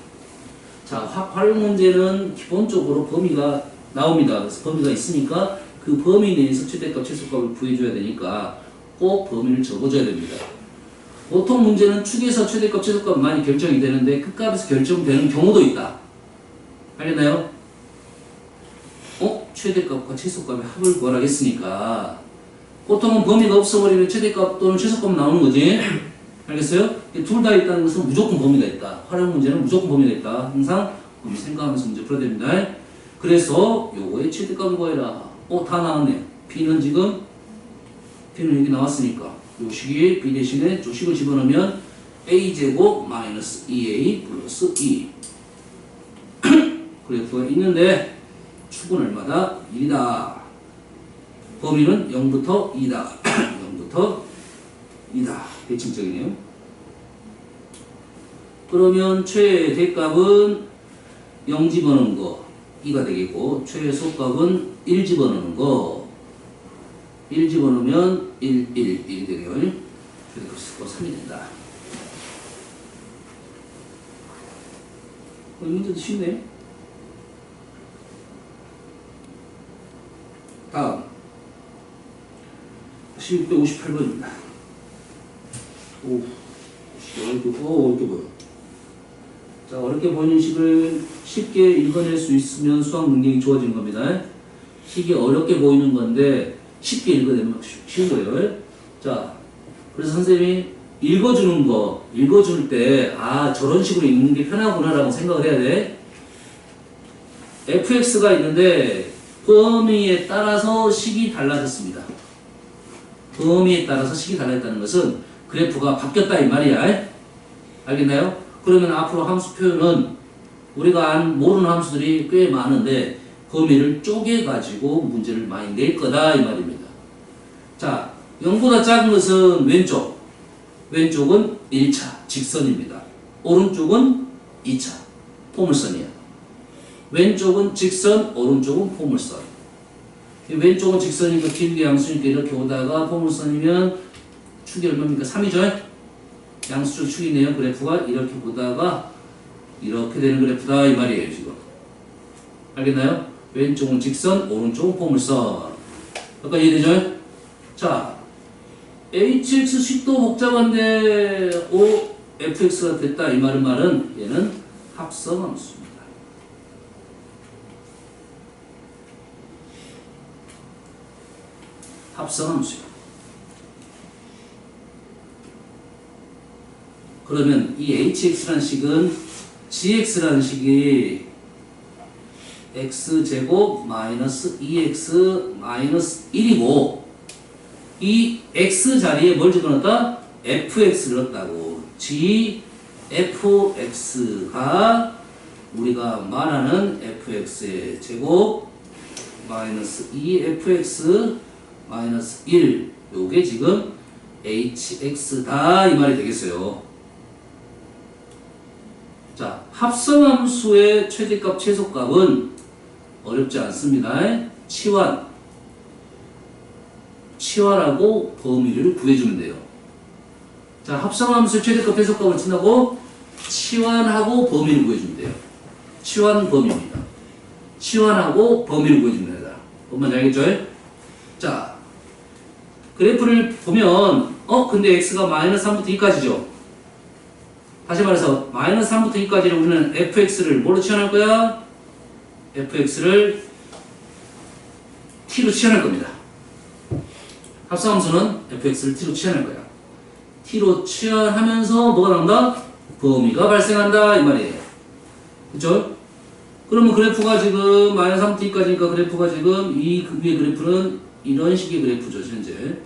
Speaker 1: 자, 활용 문제는 기본적으로 범위가 나옵니다. 그래서 범위가 있으니까 그 범위 내에서 최대값, 최소값을 구해줘야 되니까 꼭 범위를 적어줘야 됩니다. 보통 문제는 축에서 최대값, 최소값 많이 결정이 되는데 끝값에서 결정되는 경우도 있다. 알겠나요? 최대값과 최소값의 합을 구하라 했으니까 보통은 범위가 없어버리면 최대값 또는 최소값 나오는 거지. 알겠어요? 둘 다 있다는 것은 무조건 범위가 있다. 활용 문제는 무조건 범위가 있다. 항상 범위 생각하면서 문제 풀어야 됩니다. 그래서 요거의 최대값을 구해라. 다 나왔네요. B는 여기 나왔으니까 요 식이 B 대신에 조식을 집어넣으면 A제곱 마이너스 2A 플러스 2 그래프가 있는데 축은 얼마다? 1이다. 범위는 0부터 2다. 0부터 2다. 대칭적이네요. 그러면 최대값은 0 집어넣는 거 2가 되겠고 최소값은 1 집어넣는 거 1 집어넣으면 1 되네요. 최대값 3이 된다. 이 문제도 쉽네. 다음 1658번입니다. 어렵게 보여. 자, 어렵게 보이는 식을 쉽게 읽어낼 수 있으면 수학 능력이 좋아지는 겁니다. 식이 어렵게 보이는 건데 쉽게 읽어내면 쉬운 거예요. 자, 그래서 선생님이 읽어줄 때 저런 식으로 읽는 게 편하구나라고 생각을 해야 돼. fx가 있는데 범위에 따라서 식이 달라졌습니다. 범위에 따라서 식이 달라졌다는 것은 그래프가 바뀌었다 이 말이야. 알겠나요? 그러면 앞으로 함수 표현은 우리가 모르는 함수들이 꽤 많은데 범위를 쪼개가지고 문제를 많이 낼 거다 이 말입니다. 자, 0보다 작은 것은 왼쪽은 1차 직선입니다. 오른쪽은 2차 포물선이야. 왼쪽은 직선, 오른쪽은 포물선. 왼쪽은 직선이니까 길게 양수니까 이렇게 오다가 포물선이면 축이 얼마입니까? 3이죠? 양수적 축이네요. 그래프가 이렇게 보다가 이렇게 되는 그래프다 이 말이에요 지금. 알겠나요? 왼쪽은 직선, 오른쪽은 포물선. 아까 이해되죠? 자, hx식도 복잡한데 fx가 됐다 이 말은 얘는 합성함수입니다. 합성함수요. 그러면 이 hx라는 식은 gx라는 식이 x제곱 마이너스 2x 마이너스 1이고 이 x 자리에 뭘 집어넣었다? fx를 넣었다고. gfx가 우리가 말하는 fx의 제곱 마이너스 2fx 마이너스 1 요게 지금 hx다 이 말이 되겠어요. 자, 합성함수의 최대값 최소값은 어렵지 않습니다. 치환하고 범위를 구해주면 돼요. 자, 합성함수의 최대값 최소값을 친다고 치환하고 범위를 구해주면 돼요. 치환 범위입니다. 치환하고 범위를 구해주면 됩니다. 뭔지 알겠죠? 자, 그래프를 보면 근데 x가 마이너스 3부터 2까지죠. 다시 말해서 마이너스 3부터 2까지를 우리는 fx를 뭘로 치환할 거야? fx를 t로 치환할 겁니다. 합성함수는 fx를 t로 치환할 거야. t로 치환하면서 뭐가 나온다? 범위가 발생한다 이 말이에요. 그쵸? 그러면 그래프가 지금 마이너스 3부터 2까지니까 그래프가 지금 이 위의 그래프는 이런 식의 그래프죠. 현재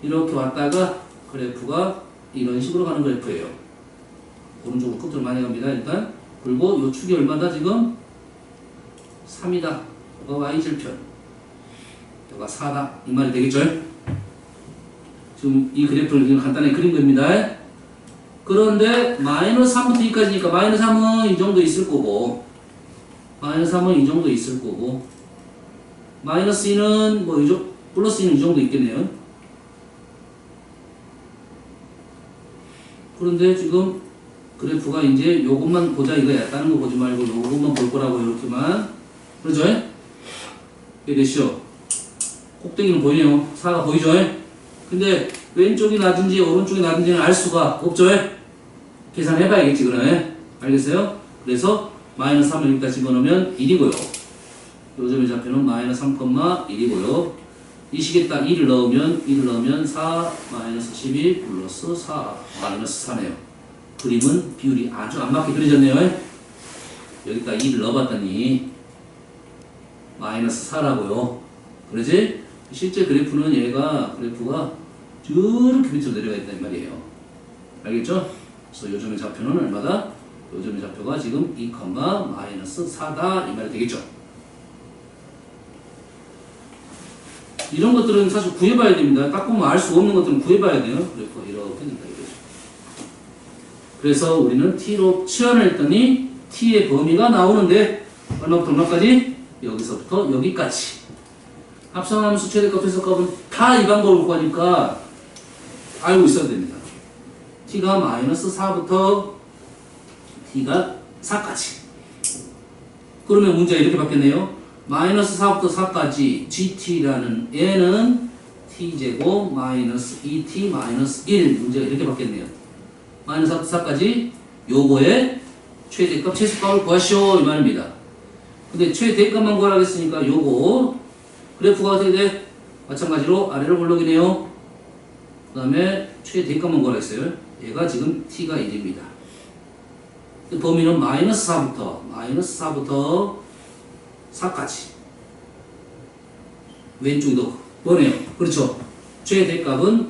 Speaker 1: 이렇게 왔다가 그래프가 이런 식으로 가는 그래프예요. 오른쪽으로 끝으로 많이 갑니다. 일단 그리고 이 축이 얼마다 지금? 3이다. 이거 y절편. 이거 4다. 이 말이 되겠죠? 지금 이 그래프를 그냥 간단하게 그린 겁니다. 그런데 마이너스 3부터 2까지니까 마이너스 3은 이 정도 있을 거고 마이너스 3은 이 정도 있을 거고 마이너스 2는 뭐 플러스 2는 이 정도 있겠네요. 그런데 지금 그래프가 이제 요것만 보자 이거야. 다른 거 보지 말고 요것만 볼 거라고 이렇게만. 그러죠? 이게 되시죠? 꼭대기는 보이네요. 4가 보이죠? 근데 왼쪽이 낮은지 오른쪽이 낮은지는 알 수가 없죠? 계산해 봐야겠지 그러네. 알겠어요? 그래서 마이너스 3을 여기다 집어넣으면 1이고요. 요점의 좌표는 마이너스 3,1이고요. 이 식에 딱 1을 넣으면 4 마이너스 12 플러스 4 마이너스 4네요. 그림은 비율이 아주 안 맞게 그려졌네요. 여기다 2를 넣어봤더니 마이너스 4라고요. 그러지? 실제 그래프는 그래프가 저렇게 밑으로 내려가 있단 말이에요. 알겠죠? 그래서 요점의 좌표는 얼마다? 요점의 좌표가 지금 2, 마이너스 4다 이 말이 되겠죠? 이런 것들은 사실 구해봐야 됩니다. 딱 보면 알 수 없는 것들은 구해봐야 돼요. 그래프 이렇게 된다 이거죠. 그래서 우리는 t로 치환을 했더니 t의 범위가 나오는데 얼마부터 얼마까지? 여기서부터 여기까지. 합성함수 최대값 최소값은 다 이 방법을 구하니까 알고 있어야 됩니다. t가 마이너스 4부터 t가 4까지. 그러면 문제가 이렇게 바뀌었네요. 마이너스 4부터 4까지 gt라는 얘는 t제곱 마이너스 2t 마이너스 1 문제가 이렇게 바뀌었네요. 마이너스 4부터 4까지 요거의 최대값 최소값을 구하시오 이 말입니다. 근데 최대값만 구하라고 했으니까 요거 그래프가 어떻게 돼? 마찬가지로 아래로 볼록이네요. 그 다음에 최대값만 구하라고 했어요. 얘가 지금 t가 1입니다. 범위는 마이너스 4부터 4까지. 왼쪽이 더 뭐네요. 그렇죠. 최대값은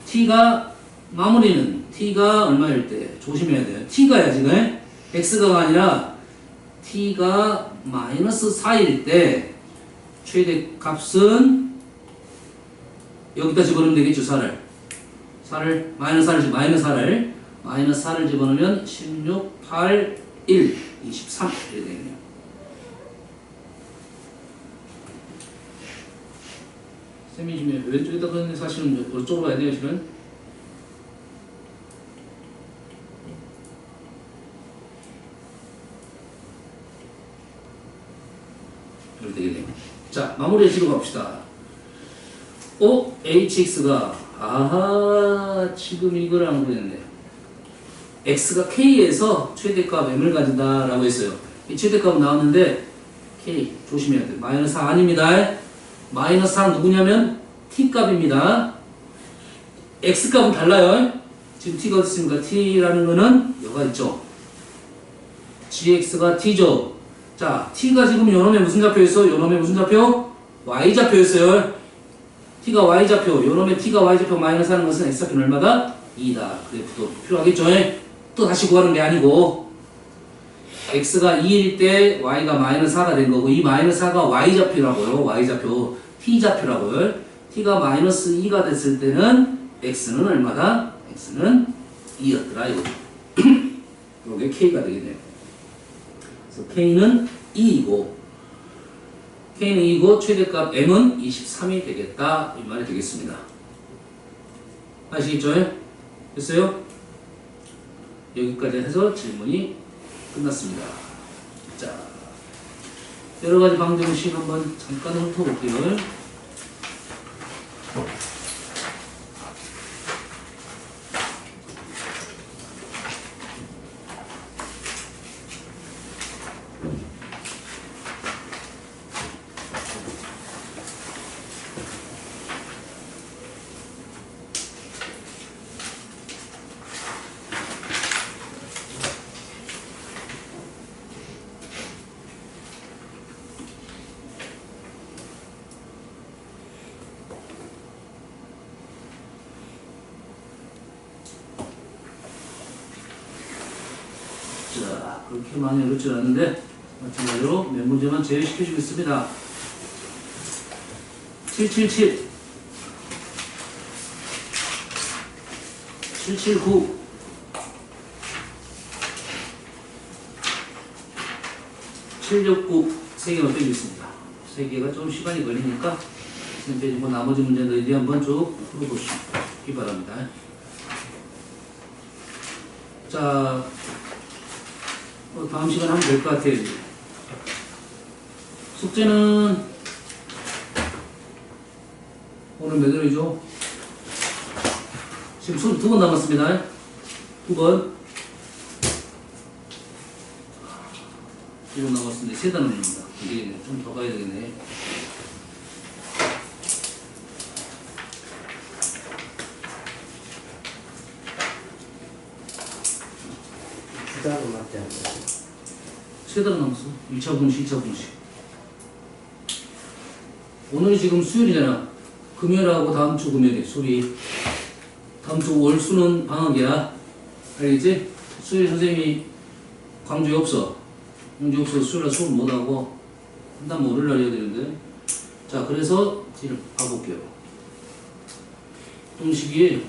Speaker 1: t가 마무리는 t가 얼마일 때 조심해야 돼요. t가야 지금 x가 아니라 t가 마이너스 4일 때 최대값은 여기다 집어넣으면 되겠죠. 4를 마이너스 4를 집어넣으면 16, 8, 1, 23 이렇게 되겠네요. 쌤이 지금 왼쪽에다 그랬는데 사실은 이쪽으로 가야 돼요. 지금 이렇게 되겠네요. 자, 마무리해 주러 갑시다. hx가 지금 이걸 안 그랬네. x가 k에서 최대값 m을 가진다 라고 했어요. 이 최대값 나왔는데 k 조심해야 돼요. 마이너스 4 아닙니다. 마이너스 4 누구냐면 t값입니다. x값은 달라요. 지금 t가 어디 있습니까? t라는 거는 여가 있죠. gx가 t죠. 자, t가 지금 요놈에 무슨 좌표였어? 요놈에 무슨 좌표? y좌표였어요. t가 y좌표, 요놈에 t가 y좌표 마이너스 하는 것은 x좌표는 얼마다? 2다. 그래프도 필요하겠죠? 또 다시 구하는 게 아니고 x가 2일 때 y가 마이너스 4가 된 거고 이 마이너스 4가 y좌표라고요. y좌표, t좌표라고요. t가 마이너스 2가 됐을 때는 x는 얼마다? x는 2였더라 이거. 이게 k가 되겠네요. 그래서 k는 2이고 k는 2이고 최대값 m은 23이 되겠다 이 말이 되겠습니다. 아시겠죠? 됐어요? 여기까지 해서 질문이 끝났습니다. 자, 여러가지 방정식 한번 잠깐 훑어볼게요. 자, 그렇게 많이 어렵지 않은데 마찬가지로 몇 문제만 제외시켜주겠습니다. 777 779 769 3개만 빼주겠습니다. 3개가 좀 시간이 걸리니까 지금 빼주고 나머지 문제들에 한번 쭉 풀어보시기 바랍니다. 자, 다음 시간에 하면 될 것 같아요. 숙제는 오늘 몇 월이죠? 지금 수업 2번 남았습니다. 2번. 2번 남았습니다. 3단 남습니다. 이게 좀 더 가야 되겠네.
Speaker 2: 주단은 맞지 않나요?
Speaker 1: 3단 남았어. 1차 분식, 2차 분식. 오늘이 지금 수요일이잖아. 금요일하고 다음 주 금요일에 수업이. 다음 주 월수는 방학이야. 알겠지? 수요일 선생님이 광주에 없어. 광주에 없어서 수요일날 수업 못하고 한다면 월요일날 해야 되는데. 자, 그래서 이제 봐볼게요. 부등식이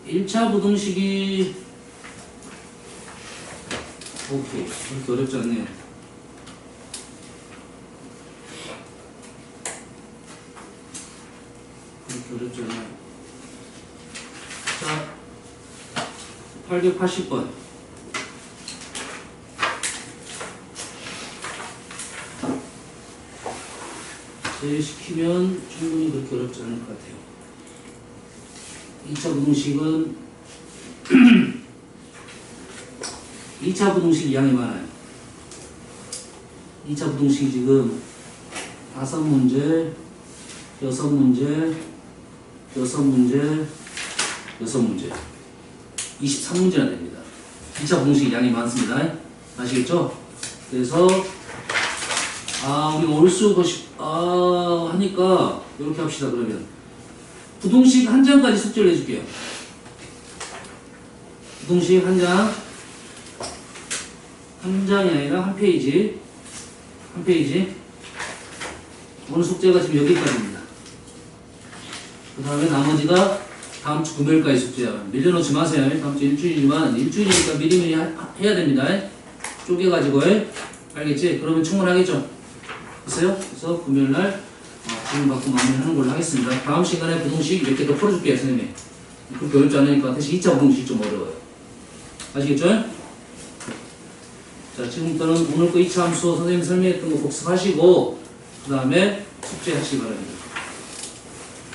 Speaker 1: 1차 부등식이 오케이. 그렇게 어렵지 않네요. 그렇게 어렵지 않아요. 자, 880번. 제외시키면 충분히 그렇게 어렵지 않을 것 같아요. 2차 부등식은 2차 부등식 양이 많아요. 2차 부등식이 지금 5문제, 6문제, 6문제, 6문제 23문제나 됩니다. 2차 부등식 양이 많습니다. 아시겠죠? 그래서 우리가 올수 하니까 이렇게 합시다. 그러면 부등식 한 장까지 숙제를 해줄게요. 부등식 한 장, 한 장이 아니라 한 페이지, 한 페이지. 오늘 숙제가 지금 여기까지입니다. 그 다음에 나머지가 다음 주 금요일까지 숙제야. 밀려놓지 마세요. 다음 주 일주일이지만 일주일이니까 미리미리 해야 됩니다. 쪼개가지고. 알겠지? 그러면 충분하겠죠? 됐어요? 그래서 금요일날 질문 받고 마무리하는 걸로 하겠습니다. 다음 시간에 부등식 몇 개 더 풀어줄게요, 선생님이. 그렇게 어렵지 않으니까 대신 2차 부등식 좀 어려워요. 아시겠죠? 자, 지금부터는 오늘 거 2차 함수 선생님 설명했던 거 복습하시고 그 다음에 숙제하시기 바랍니다.